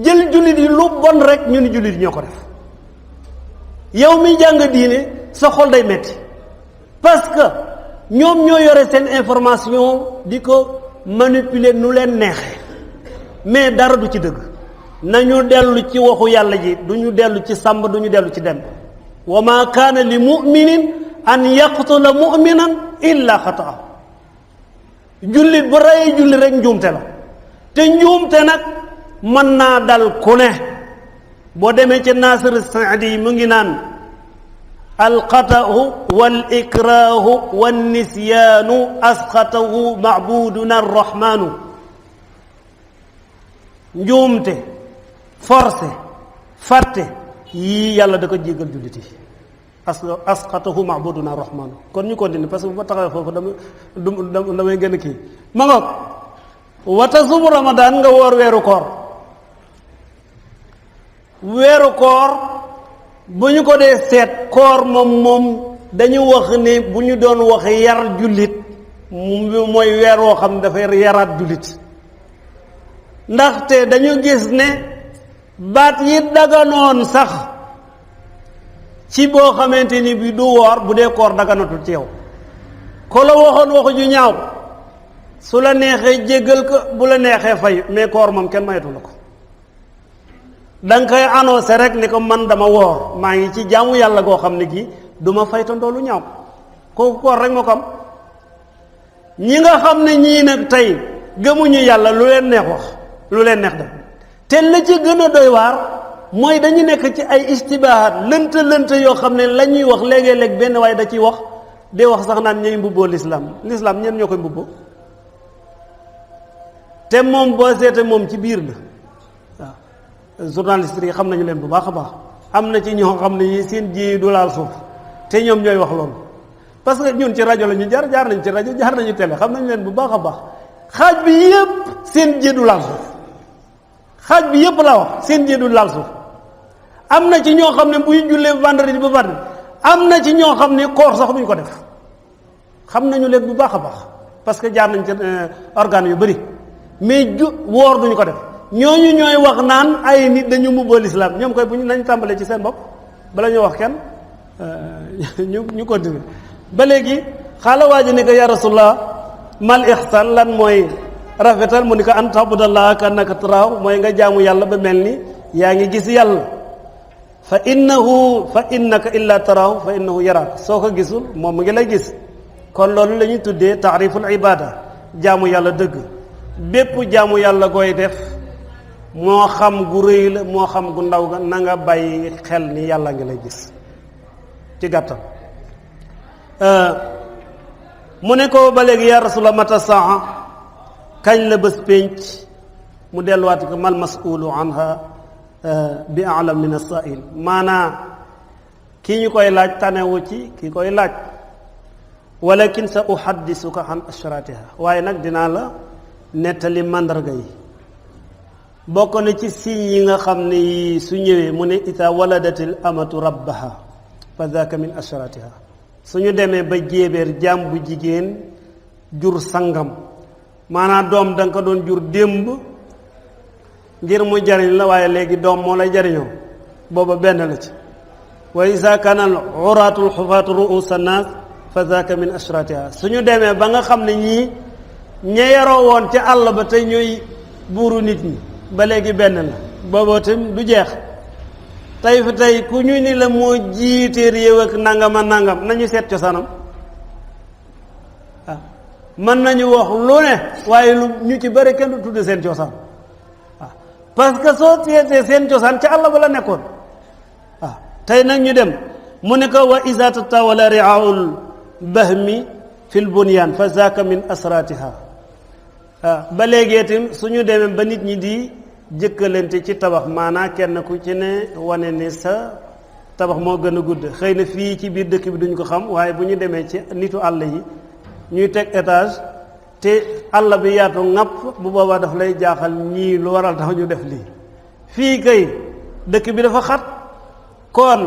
jël jullit yi lu bon rek ñu ni jullit yi ñoo ko def yow mi jàng diine sa xol day metti parce que ñoom ñoo yore seen information di ko manipuler nu leen neexee mais dara du ci dëgg nañu dellu ci waxu yàlla ji duñu dellu ci sàmb duñu dellu ci dem wa ma kaana li muminin an yaqtula muminan illa xataa jullit bu reyee jullit rek njuumte la te njuumte nag mën naa dal ku ne boo demee ci Nasir Saadi mu ngi naan alxatau wal ikraahu wan nisyaanu asxatahu maabuduna arrahmaanu njuumte forcé fàtte yii yàlla da ko jéggal jullit yi asxatahu maabuduna arrahmaanu kon ñu continue parce que bu ma taxawee foofu damay gën a kii ma ngoog wata sumu ramadaan nga woor weeru koor bu ñu ko dee seet koor moom dañu wax ne bu ñu doon wax yar jullit mooy weer woo xam ne dafay yaraat jullit ndaxte dañu gis ne baat yi daganoon sax ci boo xamante ni bi du woor bu dee koor daganatul ci yow ko la waxoon waxu ju ñaaw su la neexee jéggal ko bu la neexee fay mais koor moom kenn mayatu la ko danga koy annoncé rek ni ko man dama woor maa ngi ci jaamu yàlla goo xam ne gi du ma faytandoo lu ñaaw kooku koor rek moo ko am ñi nga xam ne ñii nag tey gëmuñu yàlla lu leen neex wax lu leen neex def te la ci gën a doy waar mooy dañu nekk ci ay istibahat lënt yoo xam ne la ñuy wax léegi-léeg benn waaye da ciy wax de wax sax naan ñooy mbubboo l'islam ñeen ñoo koy mbubboo te moom boo seete moom ci biir la waaw journaliste yi xam nañu leen bu baax a baax am na ci ñoo xam ne yi seen ji du laal suuf te ñoom ñooy wax loolu parce que ñun ci rajo la ñu jaar nañ ci rajo jaar nañu télé xam nañu leen bu baax a baax xaaj bi yépp seen ji du laal suuf xaaj bi yépp laa wax seen ji du laal suuf am na ci ñoo xam ne buy jullee vendredi ba vendredi am na ci ñoo xam ne koor sax duñ ko def xam nañu leen bu baax a baax parce que jaar nañ ci organes yu bëri mais woor duñu ko def ñooñu ñooy wax naan ay nit dañu mbubboo lislaam ñoom koy bu ñu nañ tàmbalee ci seen bopp bala ñu wax kenn ñu continuer ba léegi xaala waa ji ni ko ya rasulullah mal ihsan lan mooy rafetal mu ni ko an ta'budallaha ka annaka taraahu mooy nga jaamu yàlla ba mel ni yaa ngi gis yàlla fa innaka illa taraahu fa innahu yaraak soo ko gisul moom mu ngi lay gis kon loolu la ñuy tuddee taariful ibada jaamu yàlla dëgg bépp jaamu yàlla gooy def moo xam gu rëy la moo xam gu ndaw ga na nga bàyyi xel ni yàlla ngi lay gis ci gàttal mu ne ko ba léegi yaa rasulallah mata saa kañ la bés pénc mu delluwaati ko mal mas'ulu anha bi a'lam min as-sa'il maanaa kii ñu koy laaj tanewu ci ki koy laaj walakin sa uhaddisuka an ashratiha waaye nag dinaa la nettali màndarga yi bokk na ci signes yi nga xam ne yi su ñëwee mu ne ita waladatil amatu rabbaha fa dhaka min ashratiha suñu demee ba jéebéer jaam bu jigéen jur sangam maanaam doom da nga ko doon jur démb ngir mu jariñ la waaye léegi doom moo lay jariñoo booba benn la ci wa isa kana al uratul xufaatu ru'us an-nas fa dhaka min ashratiha suñu demee ba nga xam ne ñii ña yaroo woon ca àll ba tey ñooy buuru nit ñi ba léegi benn la booba tam du jeex tey fi tey ku ñu ni la moo jiite réew ak nangama nangam nañu seet cosaanam waaw mën nañu wax lu ne waaye lu ñu ci bëri kenn du tudde seen cosaan waaw parce que soo seetee seen cosaan ca àll ba la nekkoon waaw tey nag ñu dem mu ne ko wa iza tatawala ri'aul bahmi fil bunyan fa zaka min asratiha waaw ba léegi itam suñu demee ba nit ñi di jëkkalante ci tabax maanaa kenn ku ci ne wane ni sa tabax moo gën a gudd xëy na fii ci biir dëkk bi duñ ko xam waaye bu ñu demee ci nitu àll yi ñuy teg étage te àll bi yaatu ŋàpp bu boobaa daf lay jaaxal ñii lu waral tax ñu def lii fii kay dëkk bi dafa xat kon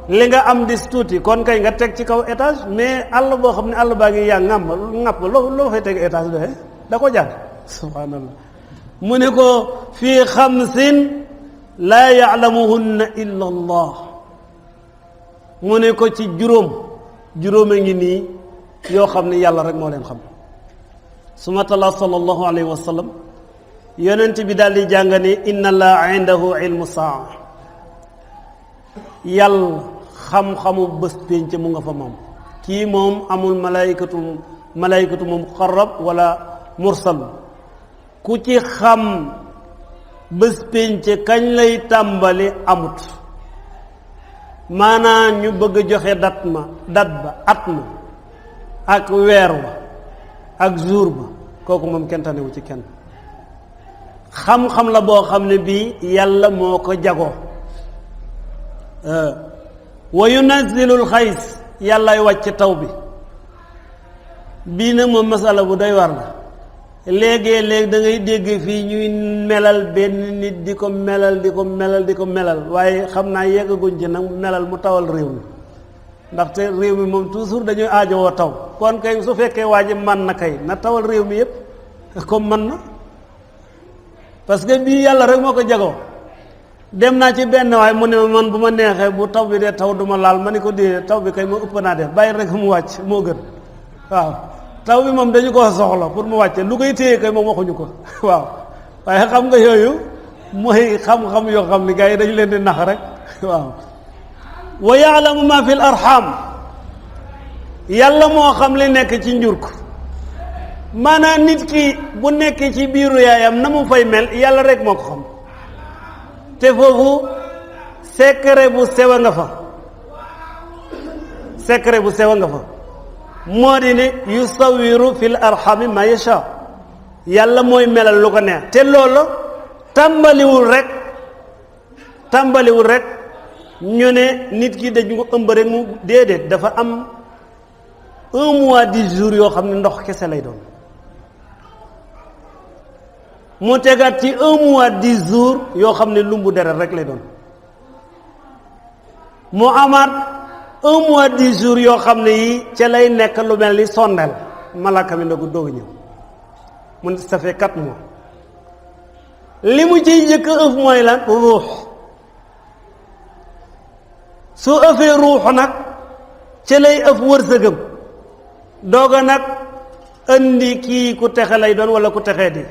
li nga am dis tuuti kon kay nga teg ci kaw étage mais àll boo xam ne àll baa ngi yaa ŋàpp loo fay teg étage doxe da ko jàng subhaanallah mu ne ko fii xamsin laa yaalamuhunna illa allah mu ne ko ci juróom a ngi nii yoo xam ne yàlla rek moo leen xam suma tala sallallahu alayhi wa sallam yonent bi daal di jàng ne inna allaha indahu ilmu saa yàlla xam-xamu bés pénc mu nga fa moom kii moom amul malaykatu moom muqarrab wala mursal ku ci xam bés pénc kañ lay tàmbali amut maanaam ñu bëgg a joxe dat ba at ma ak weer wa ak jour ba kooku moom kenn tanewu ci kenn xam-xam la boo xam ne bii yàlla moo ko jagoo wa yunazzilul xays yàllay wàcc taw bi bii nag moom masala bu doy war la léegi da ngay dégg fii ñuy melal benn nit di ko melal waaye xam naa yeggaguñ ci nag melal mu tawal réew mi ndaxte réew mi moom toujours dañuy aajowoo taw kon kay su fekkee waa ji man na kay na tawal réew mi yépp comme man na parce que bii yàlla rek moo ko jagoo dem naa ci benn waaye mu ne ma man bu ma neexee bu taw bi dee taw duma laal ma ni ko dee taw bi kay moo ëpp naa def bàyyi rek mu wàcc moo gën waaw taw bi moom dañu ko soxla pour mu wàcce lu koy téye kay moom waxuñu ko waaw waaye xam nga yooyu mooy xam-xam yoo xam ni gars yi dañu leen di nax rek waaw wa yaalamu ma fi l arham yàlla moo xam li nekk ci njur ko maanaam nit ki bu nekkee ci biiru yaayam na mu fay mel yàlla rek moo ko xam te foofu secret bu sew a nga fa secret bu sew a nga fa moo di ne yusawiru fil arhami ma yasha yàlla mooy melal lu ko neex te loolu tàmbaliwul rek ñu ne nit ki dañu ko ëmb rek mu déedéet dafa am 1 mois 10 jours yoo xam ne ndox kese lay doon mu tegaat ci 1 mois 10 jours yoo xam ne lumbu deret rek lay doon mu amaat 1 mois 10 jours yoo xam ne yi ca lay nekk lu mel ni sondeel malaaka mi ndogu doog a ñëw mun ça fait 4 mois li mu ciy njëkk ëf mooy lan ruux su ëfee ruux nag ca lay ëf wërsëgam doog a nag andi kii ku texe lay doon wala ku texee di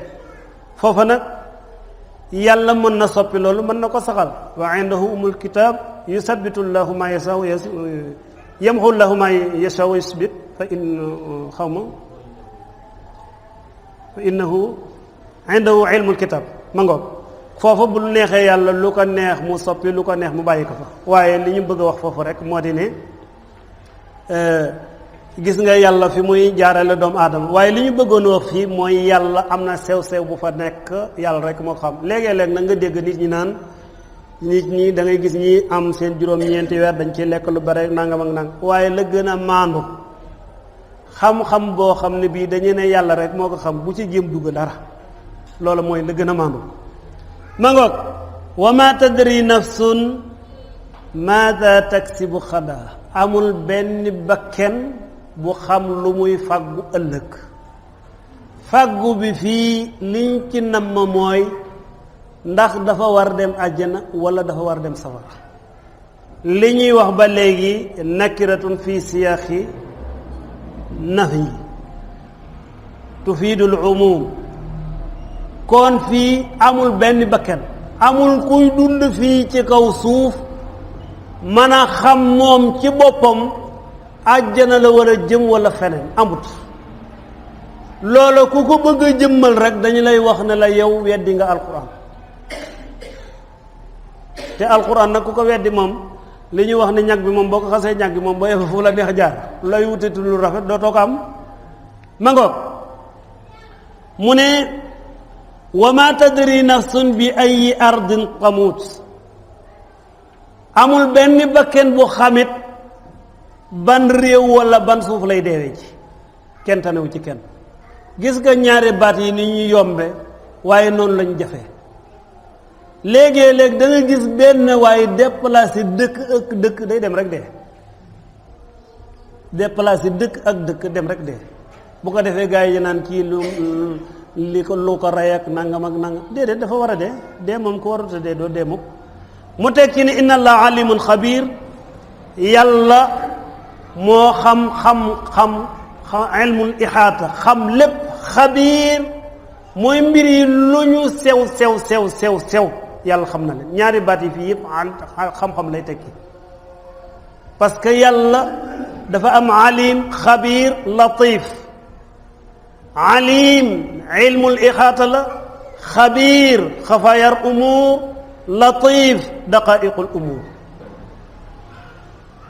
foofa nag yàlla mën na soppi loolu mën na ko saxal wa indahu umul kitab yusabbitu llahu ma yasau yamhu llahu ma yasau yusbit fa innahu indahu ilmul kitab ma ngoog foofa bu neexee yàlla lu ko neex mu soppi lu ko neex mu bàyyi ko fa waaye li ñu bëgg a wax foofu rek moo di ne gis nga yàlla fi muy jaarale doomu aadama waaye li ñu bëggoon wax fii mooy yàlla am na sew-sew bu fa nekk yàlla rek moo ko xam léegi-léeg nag nga dégg nit ñi naan nit ñi da ngay gis ñi am seen juróom-ñeenti weer dañ ci lekk lu bare nangam ak nangam waaye la gën a maandu xam-xam boo xam ne bii dañu ne yàlla rek moo ko xam bu ci jéem dugg dara loolu mooy la gën a maandu ma ngoog wa ma tadri nafsun maada taksibu xada amul benn bakken bu xam lu muy fàggu ëllëg fàggu bi fii liñ ci namm mooy ndax dafa war dem àjjana wala dafa war dem safara li ñuy wax ba léegi nakiratun fi siyaaxi nafyi tufiidul umum kon fii amul benn bakken amul kuy dund fii ci kaw suuf mën a xam moom ci boppam àjjana la war a jëm wala feneen amut loola ku ko bëgg a jëmmal rek dañu lay wax ne la yow weddi nga alquran te alquran nag ku ko weddi moom li ñuy wax ne ñag bi moom boo ko xasee ñag bi moom boo yefa fu la neex jaar lay wutati lu rafet dootoo ko am ma ngoog mu ne wa ma tadri nafsun bi ay ardin tamut amul benn bakken bu xamit ban réew wala ban suuf lay deewee ci kenn tanewu ci kenn gis nga ñaari baat yi ni ñu yombe waaye noonu lañ jafe léegi-léeg da nga gis benn waaye déplacé dëkk ak dëkk day dem rek dee déplacé dëkk ak dëkk dem rek dee bu ko defee gars yi naan kii lu ko rey ak nangam ak nangam déedéet dafa war a dee moom ko warut a dee doo dee mukk mu teg ci ni inna allah alimun xabir yàlla moo xam ilmul ixaata xam lépp xabiir mooy mbir yi lu ñu sew yàlla xam na leen ñaari baat yi fii yëpp xam-xam lay tekki parce que yàlla dafa am alim xabiir latif alim ilmul ixaata la xabiir xafaayar umuur latif daqaiqul umuur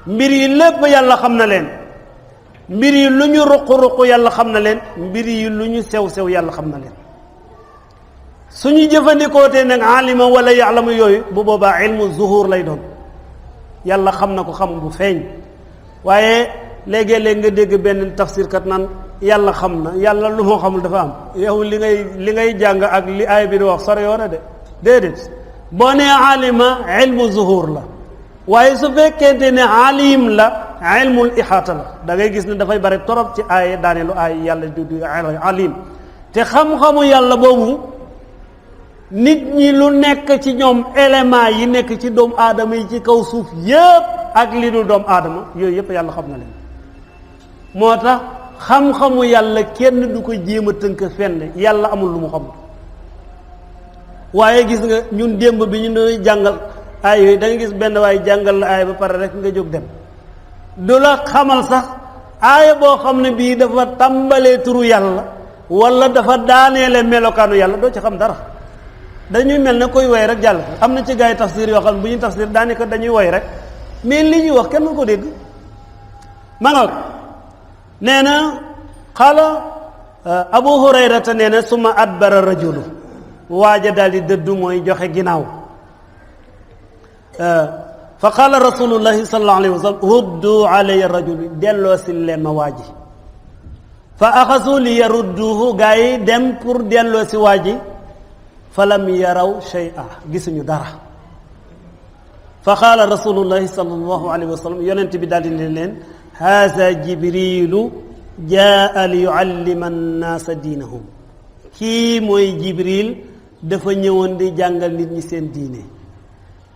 mbir yi lépp yàlla xam na leen mbir yi lu ñu ruq-ruq yàlla xam na leen mbir yi lu ñu sew yàlla xam na leen suñu jëfandikoo te nag alima wala yaalamu yooyu bu boobaa ilmu zuhur lay doon yàlla xam na ko xam bu feeñ waaye léegi-léeg nga dégg benn tafsir kat naan yàlla xam na yàlla lu moo xamul dafa am yow li ngay jàng ak li aay bi di wax sore yoona de déedéet boo nee alima ilmu zuhur la waaye su fekkente ne alim la ilmul ixaata la da ngay gis ne dafay bare torop ci aay daaneelu aay yàlla du alim te xam-xamu yàlla boobu nit ñi lu nekk ci ñoom élément yi nekk ci doomu aadama yi ci kaw suuf yépp ak li dul doomu aadama yooyu yépp yàlla xam na leen moo tax xam-xamu yàlla kenn du ko jéem a tënk fenn yàlla amul lu mu xamul waaye gis nga ñun démb bi ñu doon jàngal aay yooyu da nga gis benn waaye jàngal la aay ba pare rek nga jóg dem du la xamal sax aaya boo xam ne bii dafa tàmbalee turu yàlla wala dafa daaneele melokaanu yàlla doo ci xam dara dañuy mel ne koy woy rek jàll am na ci gaa yi tafsir yoo xam ne bu ñuy tafsir daanaka dañuy woy rek mais li ñuy wax kenn mën ko dégg ma nga nee na xaala Abu Hurayrata nee na suma adbara rajulu waaja daal di dëddu mooy joxe ginnaaw fa qaala rasulullahi sallallahu alayhi wa sallam ruddu alayya rajulu delloo si leen ma waaji fa axasu li yarudduhu gaa yi dem pour delloo si waaji fa lam yaraw shay'a gisuñu dara fa qaala rasulullahi sallallahu alayhi wa sallam yonent bi daal di ne leen haza jibrilu jaa li yuallima annaasa diinahum kii mooy jibril dafa ñëwoon di jàngal nit ñi seen diine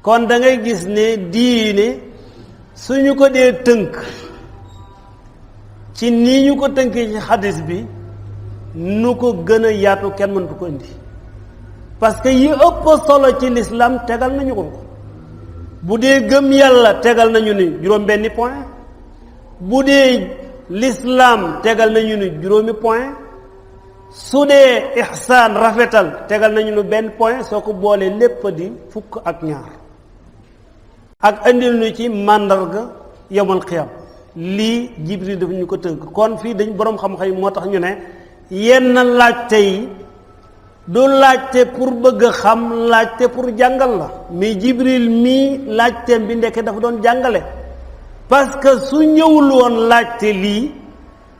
kon da ngay gis ne diine suñu ko dee tënk ci nii ñu ko tënkee ci xadis bi nu ko gën a yaatu kenn mëntu ko indi parce que yi ëpp solo ci l'islam tegal nañu ko bu dee gëm yàlla tegal nañu ni juróom-benni point bu dee l'islam tegal nañu ni juróomi point su dee ihsaan rafetal tegal nañu ni benn point soo ko boolee lépp di fukk ak ñaar ak andil ñu ci màndarga yawmal qiyaam lii Jibril daf ñu ko tënk kon fii dañ boroom xam-xam moo tax ñu ne yenn laajte yi du laajte pour bëgg a xam laajte pour jàngal la mais Jibril mii laajteem bi ndekke dafa doon jàngale parce que su ñëwul woon laajte lii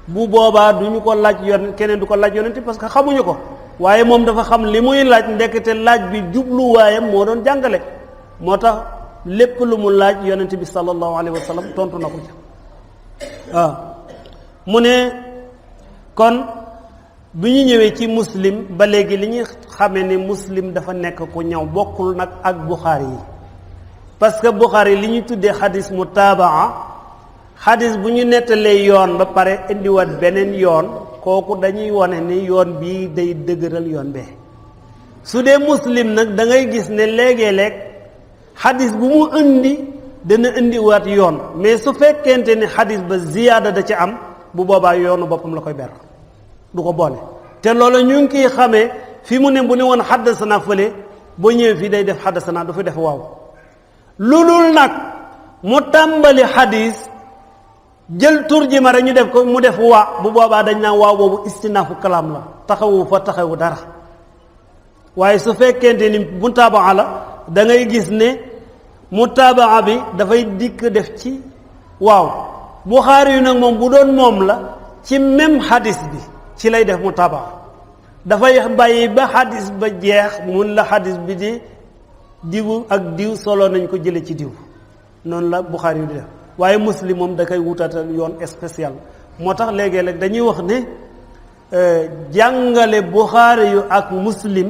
bu boobaa du ñu ko laaj keneen du ko laaj yonent parce que xamuñu ko waaye moom dafa xam li muy laaj ndekete laaj bi jubluwaayam moo doon jàngale moo tax lépp lu mu laaj yonent bi sallallahu alayhi wa sallam tontu na ko ci waaw mu ne kon bu ñu ñëwee ci muslim ba léegi li ñuy xamee ni muslim dafa nekk ku ñëw bokkul nag ak buxaari yi parce que buxaari li ñuy tuddee xadis mutaabaa xadis bu ñu nettalee yoon ba pare indiwaat beneen yoon kooku dañuy wane ni yoon bii day dëgëral yoon bee su dee muslim nag da ngay gis ne léegi-léeg xadis bu mu indi dana indiwaat yoon mais su fekkente ni xadis ba ziyaada da ci am bu boobaa yoonu boppam la koy ber du ko boole te loolu ñu ngi kiy xamee fi mu ne bu ne woon xaddasana fële boo ñëwee fii day def xaddasana du fi def waaw lu dul nag mu tàmbali xadis jël tur ji ma rek ñu def ko mu def waa bu boobaa dañ naan waaw boobu istinaafu kalaam la taxawu fa taxawu dara waaye su fekkente ni mutaabaa la da ngay gis ne mutaabaa bi dafay dikk def ci waaw Buxaari yu nag moom bu doon moom la ci même xadis bi ci lay def mutaabaa dafay bàyyi ba xadis ba jeex mun la xadis bi di diwu ak diw solo nañ ko jële ci diw noonu la Buxaari yu di def waaye muslim moom da koy wutatal yoon spécial moo tax léegi-léeg dañuy wax ne jàngale Buxaari yu ak muslim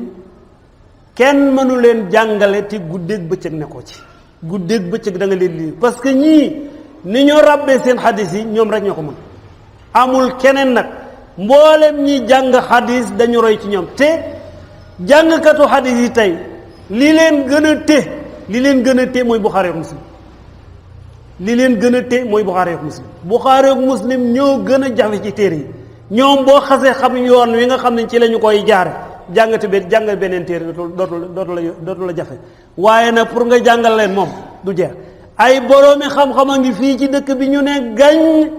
kenn mënu leen jàngale te guddeeg bëccëg ne ko ci guddeeg bëccëg da nga leen lii parce que ñii ni ñoo ràbbee seen xadis yi ñoom rek ñoo ko mën amul keneen nag mboolem ñi jàng xadis dañu roy ci ñoom te jàngkatu xadis yi tey li leen gën a té li leen gën a té mooy Buxaari ak muslim li leen gën a té mooy Buxaari ak muslim Buxaari ak muslim ñoo gën a jafe ci téere yi ñoom boo xasee xam yoon wi nga xam ne ci la ñu koy jaare jàngal beneen téere dootu la jafe waaye nag pour nga jàngal leen moom du jeex ay boroomi xam-xam a ngi fii ci dëkk bi ñu ne gañ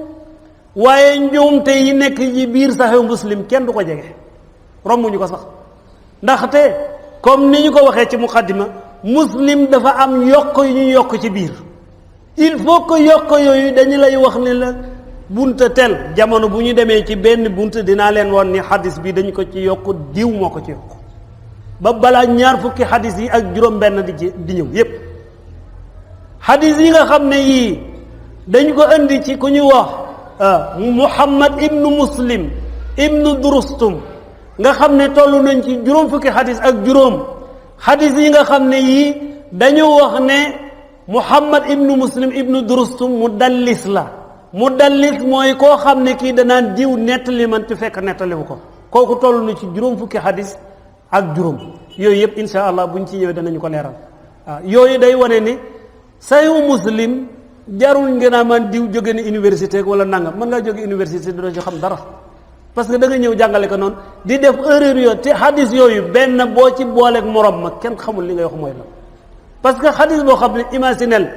waaye njuumte yi nekk ci biir Sahih Muslim kenn du ko jege rombuñu ko sax ndaxte comme ni ñu ko waxee ci muqaddima muslim dafa am yokk yu ñu yokk ci biir il faut que yokk yooyu dañu lay wax ne la bunta tel jamono bu ñu demee ci benn bunt dinaa leen woon ni xadis bi dañ ko ci yokk diw moo ko ci yokk ba balaa ñaar fukki xadis yi ak juróom benn di ñëw yépp xadis yi nga xam ne yii dañ ko indi ci ku ñu wax Muhammad ibnu Muslim ibnu Durustum nga xam ne toll nañ ci juróom fukki xadis ak juróom xadis yi nga xam ne yii dañu wax ne Muhammad ibnu Muslim ibnu Durustum mudallis la mudallis mooy koo xam ne kii danaan diw nettali man te fekk nettaliwu ko kooku toll na ci juróom fukki xadis ak juróom yooyu yëpp insha allah buñ ci ñëwee danañu ko leeral waaw yooyu day wane ni sayu Muslim jarul ngeen a man diw jóge ni université wala nangam mën ngaa jóge université doo ci xam dara parce que da nga ñëw jàngale ko noonu di def erreur yooyu te xadis yooyu benn boo ci booleeg morom ma kenn xamul li ngay wax mooy la parce que xadis boo xam ne imaginel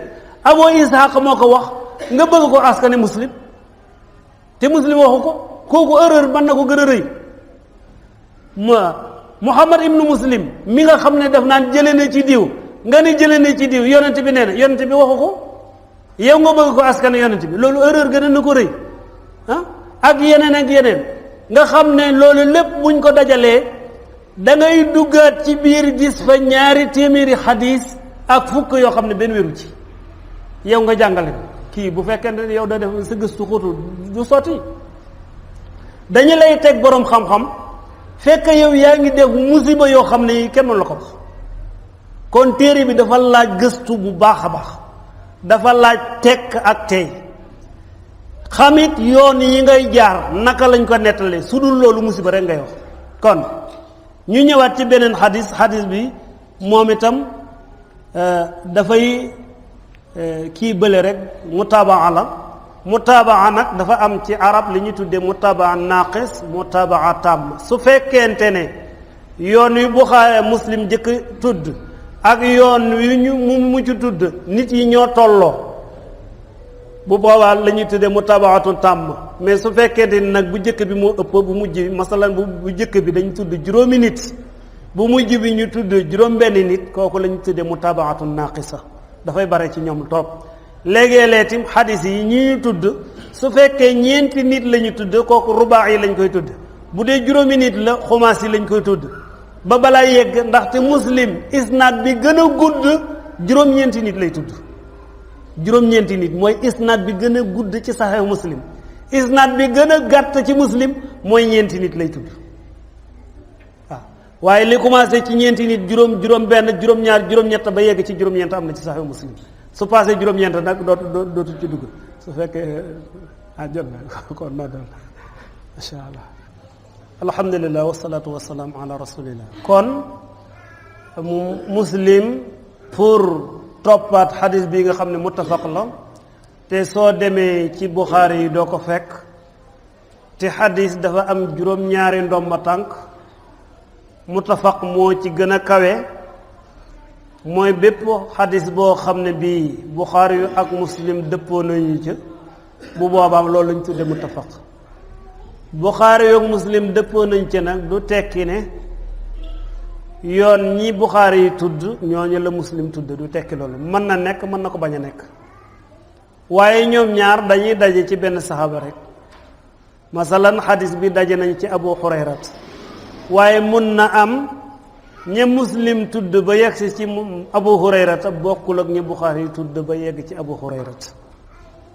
Abu Ishaq moo ko wax nga bëgg ko askane Muslim te Muslim waxu ko kooku erreur mën na ko gën a rëy Muhammad ibnu Muslim mi nga xam ne daf naan jëlee na ci diw nga ni jëlee na ci diw yonent bi nee na yonent bi waxu ko yow nga bëgg ko askane yonent bi loolu erreur gën a na ko rëy ak yeneen nga xam ne loolu lépp buñ ko dajalee da ngay duggaat ci biir gis fa ñaari téeméeri xadis ak fukk yoo xam ne benn wéru ci yow nga jàngale ko kii bu fekkente ne yow da def sa gëstu xóotul du sotti dañu lay teg boroom xam-xam fekk yow yaa ngi def musiba yoo xam ne yi kenn la ko wax kon téere bi dafa laaj gëstu bu baax a baax dafa laaj tekk ak tey xamit yoon yi ngay jaar naka lañ ko nettalee su dul loolu musiba rek ngay wax kon ñu ñëwaat ci beneen xadis bi moom itam dafay kii bële rek mutabaa la mutabaa nag dafa am ci arab li ñuy tuddee mutabaa naqis mutabaa tam su fekkente ne yoon wi Buxaari Muslim jëkk tudd ak yoon wi ñu mu mujj tudd nit yi ñoo tolloo bu boobaa la ñuy tuddee mutabaatun tàmm mais su fekkente ni nag bu njëkk bi moo ëpp bu mujj bi masalan bu njëkk bi dañ tudd juróomi nit bu mujj bi ñu tudd juróom benn nit kooku la ñu tuddee mutabaatun naqisa dafay bare ci ñoom topp léegi-léeg tim xadis yi ñuy tudd su fekkee ñeenti nit la ñu tudd kooku rubaa yi lañ koy tudd bu dee juróomi nit la xumaas yi lañ koy tudd ba balaa yegg ndaxte Muslim isnaad bi gën a gudd juróom-ñeenti nit lay tudd juróom-ñeenti nit mooy isnaad bi gën a gudd ci Sahih Muslim isnaad bi gën a gàtt ci Muslim mooy ñeenti nit lay tudd waaw waaye li commencé ci ñeenti nit juróom benn juróom-ñaar juróom-ñett ba yegg ci juróom-ñeent am na ci Sahih Muslim su passé juróom-ñeent nag dootu ci dugg su fekkee jot na kon noo dal masha allah alhamdulillah wasalaatu wasalaam ala rasulillah kon Muslim pour toppaat xadis bi nga xam ne muttafaq la te soo demee ci Buxaari yi doo ko fekk te xadis dafa am juróom-ñaari ndomba tànk muttafaq moo ci gën a kawe mooy bépp xadis boo xam ne bii Buxaari yu ak Muslim dëppoo nañu ca bu boobaam loolu lañ tudde muttafaq Buxaari yu ak Muslim dëppoo nañ ca nag du tekki ne yoon ñi Buxaari yi tudd ñooñu la Muslim tudd du tekki loolu mën na nekk mën na ko bañ a nekk waaye ñoom ñaar dañuy daje ci benn saxaaba rek masalan xadis bi daje nañ ci Abu Hurayrat waaye mun na am ña Muslim tudd ba yegg si ci Abu Hurayrat bokkul ak ña Buxaari yi tudd ba yegg ci Abu Hurayrat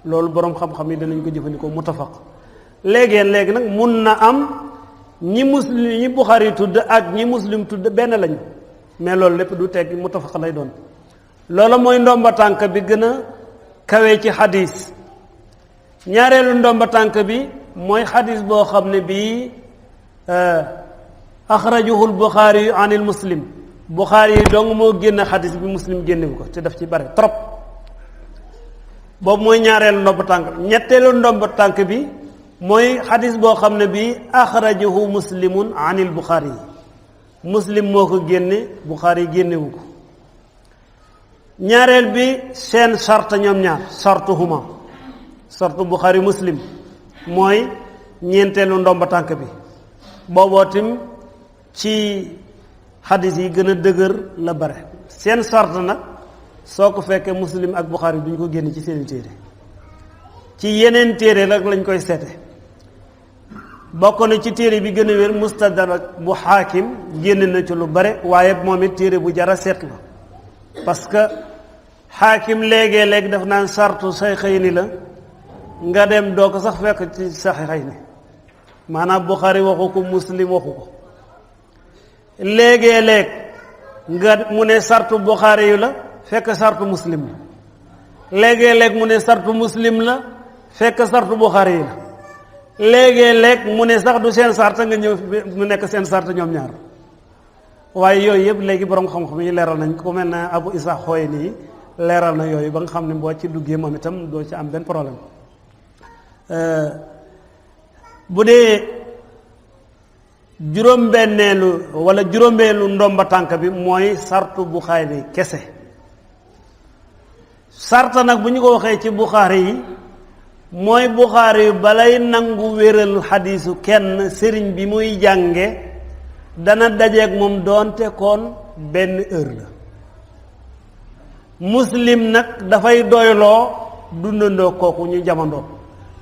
loolu boroom xam-xam yi danañ ko jëfandikoo muttafaq léegi nag mun na am ñi Buxaari tudd ak ñi Muslim tudd benn lañu mais loolu lépp du tegg muttafaq lay doon loola mooy ndomba tànk bi gën a kawe ci xadis ñaareelu ndomba tànk bi mooy xadis boo xam ne bii axrajahu Buxaari an il Muslim Buxaari yi dong moo génn xadis bi Muslim génnewu ko te daf ci bare trop boobu mooy ñaareelu ndomba tànk ñetteelu ndomba tànk bi mooy xadis boo xam ne bii axrajahu muslimun anil Buxaari yi Muslim moo ko génne Buxaari yi génnewu ko ñaareel bi seen charte ñoom ñaar chartuhuma charte Buxaari Muslim mooy ñeenteelu ndomba tànk bi booboo tim ci xadis yi gën a dëgër la bare seen charte nag soo ko fekkee Muslim ak Buxaari duñ ko génne ci seeni téere ci yeneen téere rek lañ koy seete bokk na ci téere bi gën a wér mustadrak bu xaakim génn na ci lu bare waaye moom it téere bu jara seet la parce que xaakim léegi-léegi daf naan sartu sayxayni la nga dem doo ko sax fekk ci saxiixayni maanaam Buxaari waxu ko Muslim waxu ko léegi-léeg nga mu ne sartu Buxaari yu la fekk sartu Muslim la léegi-léeg mu ne sartu Muslim la fekk sartu Buxaari yi la léegi-léeg mu ne sax du seen sart nga ñëw mu nekk seen sart ñoom ñaar waaye yooyu yëpp léegi borom xam-xam yi leeral nañ ko mel ne Abu Isa xooy nii leeral na yooyu ba nga xam ne boo ci duggee moom itam doo ci am benn problème bu dee juróom-benneelu wala juróom-benneelu ndomba tànk bi mooy sartu Buxaari yi kese sarta nag bu ñu ko waxee ci Buxaari yi mooy Buxaari yu balay nangu wéral xadiisu kenn sëriñ bi muy jànge dana dajeeg moom doonte koon benn heure la Muslim nag dafay doyloo dundandoo kooku ñu jamandoo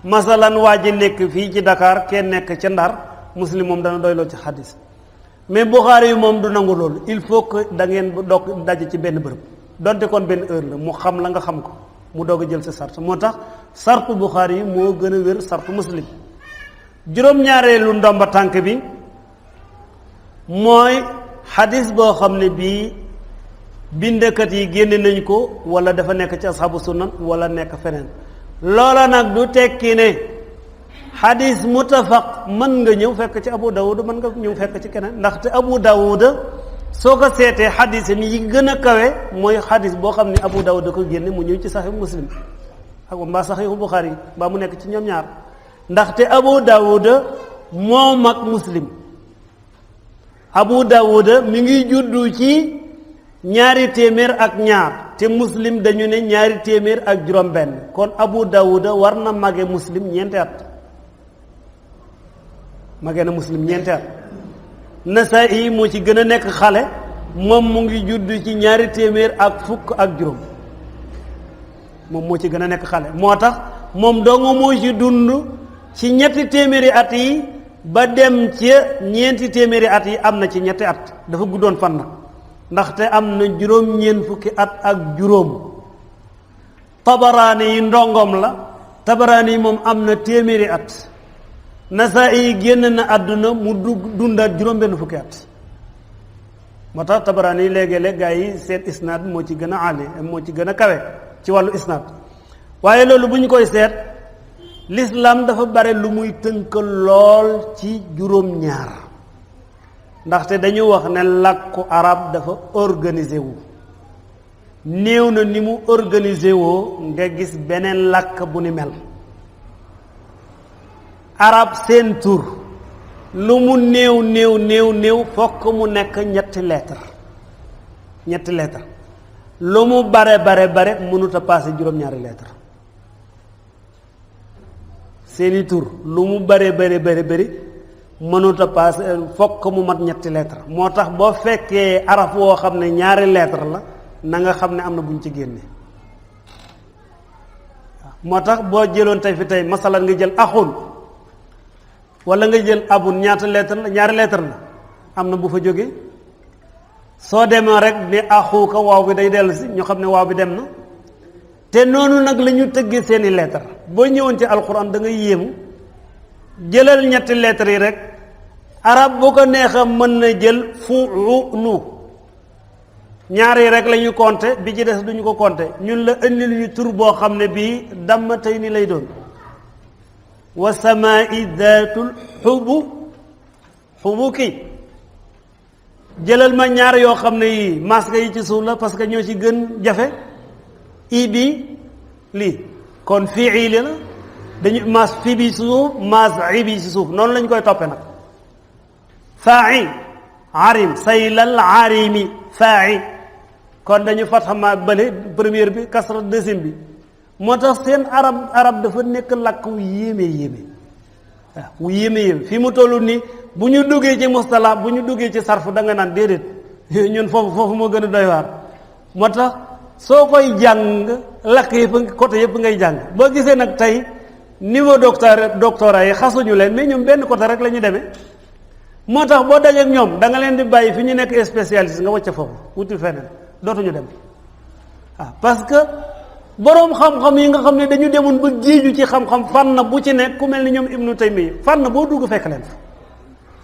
masalan waa ji nekk fii ci Dakar kenn nekk ca Ndar Muslim moom dana doyloo ci xadiis mais Buxaari yu moom du nangu loolu il faut que da ngeen doog daje ci benn bërëb doonte koon benn heure la mu xam la nga xam ko mu doog a jël sa sart moo tax sartu Buxaari yi moo gën a wér sartu Muslim juróom-ñaareelu ndomba tànk bi mooy xadis boo xam ne bii bindkat yi génne nañ ko wala dafa nekk ci asxaabu sunan wala nekk feneen loola nag du tekki ne xadis mutafaq mën nga ñëw fekk ci Abu Dawud mën nga ñëw fekk ci keneen ndaxte Abu Dawud soo ko seetee xadis yi gën a kawe mooy xadis boo xam ne Abu Dawud da ko génne mu ñëw ci saxiix Muslim ak mbaa saxiixu Buxaari yi mbaa mu nekk ci ñoom ñaar ndaxte Abu Dawud moo mag Muslim Abu Dawud mi ngi juddu ci ñaari téeméer ak ñaar te Muslim dañu ne ñaari téeméer ak juróom-benn kon Abu Dawud war na mage Muslim ñeenti at mage na Muslim ñeenti at Nasaa'i moo ci gën a nekk xale moom mu ngi judd ci ñaari téeméer ak fukk ak juróom moom moo ci gën a nekk xale moo tax moom dong moo ci dund ci ñetti téeméeri at yi ba dem ci ñeenti téeméeri at yi am na ci ñetti at dafa guddoon fan nag ndaxte am na juróom-ñeent fukki at ak juróom Tabaraani yi ndongom la Tabaraani yi moom am na téeméeri at Nasaa'i yi génn na àdduna mu dundaat juróom-benn fukki at moo tax Tabaraani yi léegi-léeg gaa yi seen isnaad moo ci gën a ali moo ci gën a kawe ci wàllu isnaad waaye loolu bu ñu koy seet l'islam dafa bare lu muy tënk lool ci juróom-ñaar ndaxte dañu wax ne làkku arab dafa organisé wu néew na ni mu organisé woo nga gis beneen làkk bu ni mel arab seen tur lu mu néew fokk mu nekk ñetti lettre lu mu bare mënut a paase juróom-ñaari lettre seeni tur lu mu bare mënut a paase fokk mu mat ñetti lettre moo tax boo fekkee araf woo xam ne ñaari lettre la na nga xam ne am na bu ñu ci génne moo tax boo jëloon tey fi tey masalan nga jël axun wala nga jël abun ñaata lettre la ñaari lettre la am na bu fa jógee soo demee rek ne axuuka waaw bi day dellu si ñu xam ne waaw bi dem na te noonu nag la ñu tëggee seeni lettre boo ñëwoon ci alxuraan da ngay yéemu jëlal ñetti lettre yi rek arab bu ko neexam mën na jël fu'lu ñaar yi rek la ñu compter bi ci des duñu ko compter ñun la indil ñu tur boo xam ne bii damm tey ni lay doon wa samaa'i daatul xubuki jëlal ma ñaar yoo xam ne yii masque yi ci suuf la parce que ñoo ci gën jafe i bi lii kon fii la dañu mas fi bi ci suuf mas i bi ci suuf noonu lañ koy toppe nag faa'i arim saylal arimi faa'i kon dañu fatxama bële première bi kasra deuxième bi moo tax seen arab dafa nekk làkk wu yéeme waaw wu yéeme fi mu toll nii bu ñu duggee ci mustala bu ñu duggee ci sarf da nga naan déedéet ñun foofu moo gën a doy waar moo tax soo koy jàng làkk yëpp côté yëpp ngay jàng boo gisee nag tey niveau doctorat yi xasuñu leen mais ñoom benn côté rek la ñu demee moo tax boo dajeek ñoom da nga leen di bàyyi fi ñu nekk spécialiste nga wàcc foofu wuti feneen dootuñu dem parce que boroom xam-xam yi nga xam ne dañu demoon ba géeju ci xam-xam fànn bu ci nekk ku mel ni ñoom Ibnu Taymiya fànn boo dugg fekk leen fa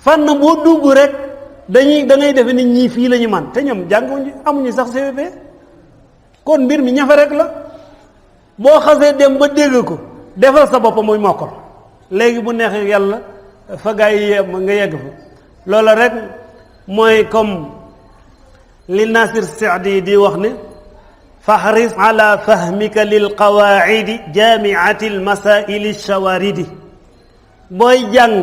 fànn boo dugg rek da ngay defe nit ñii fii la ñu man te ñoom jànguñu amuñu sax CVP kon mbir mi ñafe rek la boo xasee dem ba dégg ko defal sa bopp muy mokkal léegi bu neexee yàlla fa gaa yi nga yegg fa loola rek mooy comme li Nasir Saadi di wax ne fahris ala fahmika lil qawaidi jamiati al masaili shawaridi booy jàng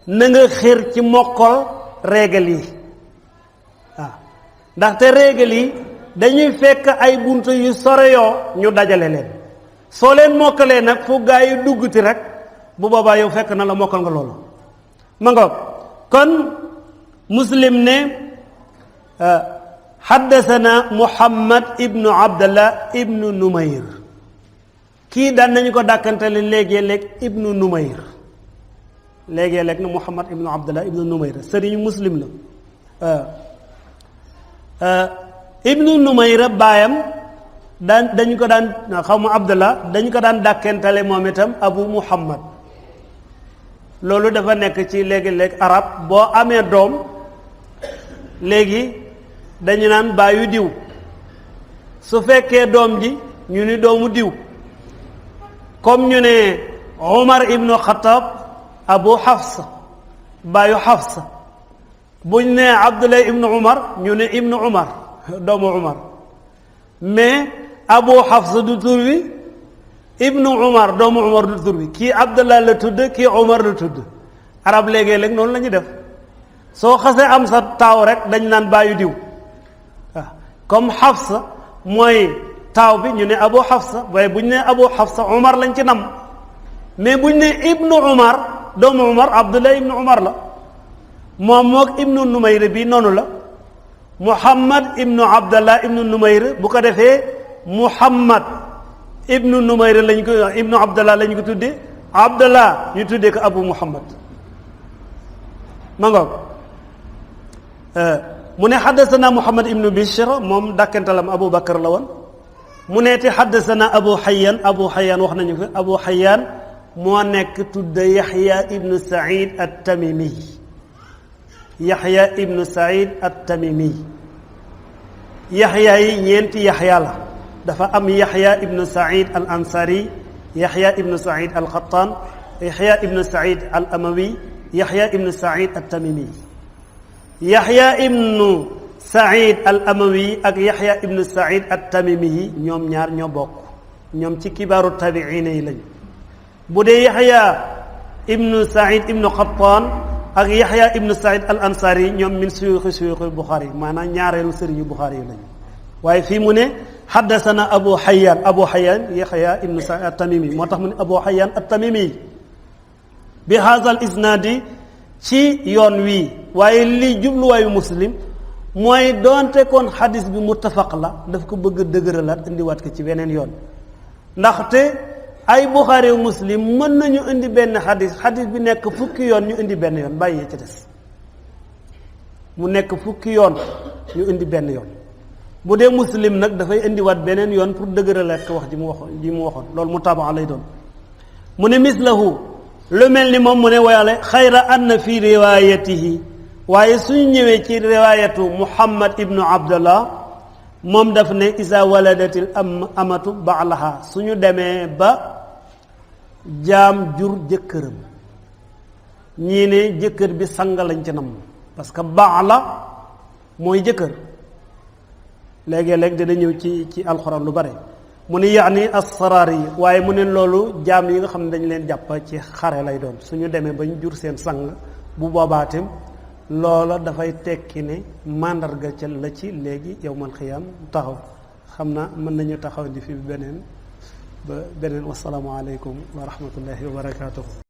na nga xër ci mokkal régal yi waaw ndaxte régal yi dañuy fekk ay buntu yu sore yoo ñu dajale leen soo leen mokkalee nag fu gaa yi duggati rek bu boobaa yow fekk na la mokkal nga loolu ma ngoog kon Muslim ne xaddasana Muhammad ibnu Abdallah ibnu Numayr kii daan nañu ko dàkkantale léegi-léeg ibnu Numayr léegi-léeg na Muhammad ibnu Abdallah ibnu Numayr sëriñu Muslim la ibnu Numayr baayam dañu ko daan xaw ma Abdallah dañu ko daan dàkkantale moom itam Abu Muhammad loolu dafa nekk ci léegi-léeg arab boo amee doom léegi dañu naan baayu diw su fekkee doom ji ñu ni doomu diw comme ñu ne Umar ibnu Xattaab Abu Xafsa baayu Xafsa buñ ne Abdullah ibnu Umar ñu ne ibnu Umar doomu Umar mais Abu Xafsa du tur wi ibnu Umar doomu Umar du tur wi kii Abdullah la tudd kii Umar la tudd arab léegi-léeg noonu la ñuy def soo xasee am sa taaw rek dañ naan baayu diw comme Xafsa mooy taaw bi ñu ne Abu Xafsa waaye bu ñu ne Abu Xafsa Umar lañ ci nam mais bu ñu ne ibnu Umar doomu Umar Abdullah ibnu Umar la moom moog ibnu Numayr bi noonu la Muhammad ibnu Abdallah ibnu Numayr bu ko defee Muhammad ibnu Numayr lañ ko ibnu Abdallah lañ ko tuddee Abdallah ñu tuddee ko Abu Muhammad ma ngoog mu ne xaddasana Muhammad ibnu Bishr moom dàkkantalam Abu Bakar la woon mu neeti xaddasana Abu Xayyan wax nañu fi Abu Xayyan moo nekk tudda Yaxya ibnu Saïd at-Tamimi Yaxya ibnu Saïd at-Tamimi Yaxya yi ñeenti Yaxya la dafa am Yaxya ibnu Saïd al Ansari Yaxya ibnu Saïd al Xattaan Yaxya ibnu Saïd al Amawi Yaxya ibnu Saïd at-Tamimi Yaxya ibnu Saïd al Amawi ak Yaxya ibnu Saïd at-Tamimi yi ñoom ñaar ñoo bokk ñoom ci kibaaru tabiina yi lañu bu dee Yaxya ibnu Saïd ibnu Xattaan ak Yaxya ibnu Saïd al Ansari ñoom min suyuuxi Buxaari maanaam ñaareelu sëriñu Buxaari yi lañu waaye fii mu ne xaddasana Abu Xayyan Yaxya ibnu Saïd at-Tamimi moo tax mu ne Abu Xayyan at-Tamimi bi haazal isnaadi ci yoon wii waaye lii jubluwaayu Muslim mooy doonte kon xadis bi muttafaq la daf ko bëgg a dëgëralaat indiwaat ko ci beneen yoon ndaxte ay Buxaari Muslim mën nañu indi benn xadis bi nekk fukki yoon ñu indi benn yoon bàyyi ci des mu nekk fukki yoon ñu indi benn yoon bu dee Muslim nag dafay indiwaat beneen yoon pour dëgëralaat ko wax ji mu waxoon loolu mu taabaa lay doon mu ne mislahu lu mel ni moom mu ne waale xayra anna fi riwaayatihi waaye suñu ñëwee ci riwaayatu Muhammad ibnu Abdallah moom daf ne isa waladatil amatu baalaha suñu demee ba jaam jur jëkkëram ñii ne jëkkër bi sang lañ ci nam parce que baala mooy jëkkër léegi-léeg dina ñëw ci alxuraan lu bare mu ne yaani asraar yi waaye mu ne loolu jaam yi nga xam ne dañ leen jàpp ci xare lay doon suñu demee ba ñu jur seen sang bu boobaatam loola dafay tekki ne màndarga ca la ci léegi yawmal xiyaam taxaw xam naa mën nañu taxaw di fi beneen wasalaamu aleykum wa rahmatullahi wa barakaatuhu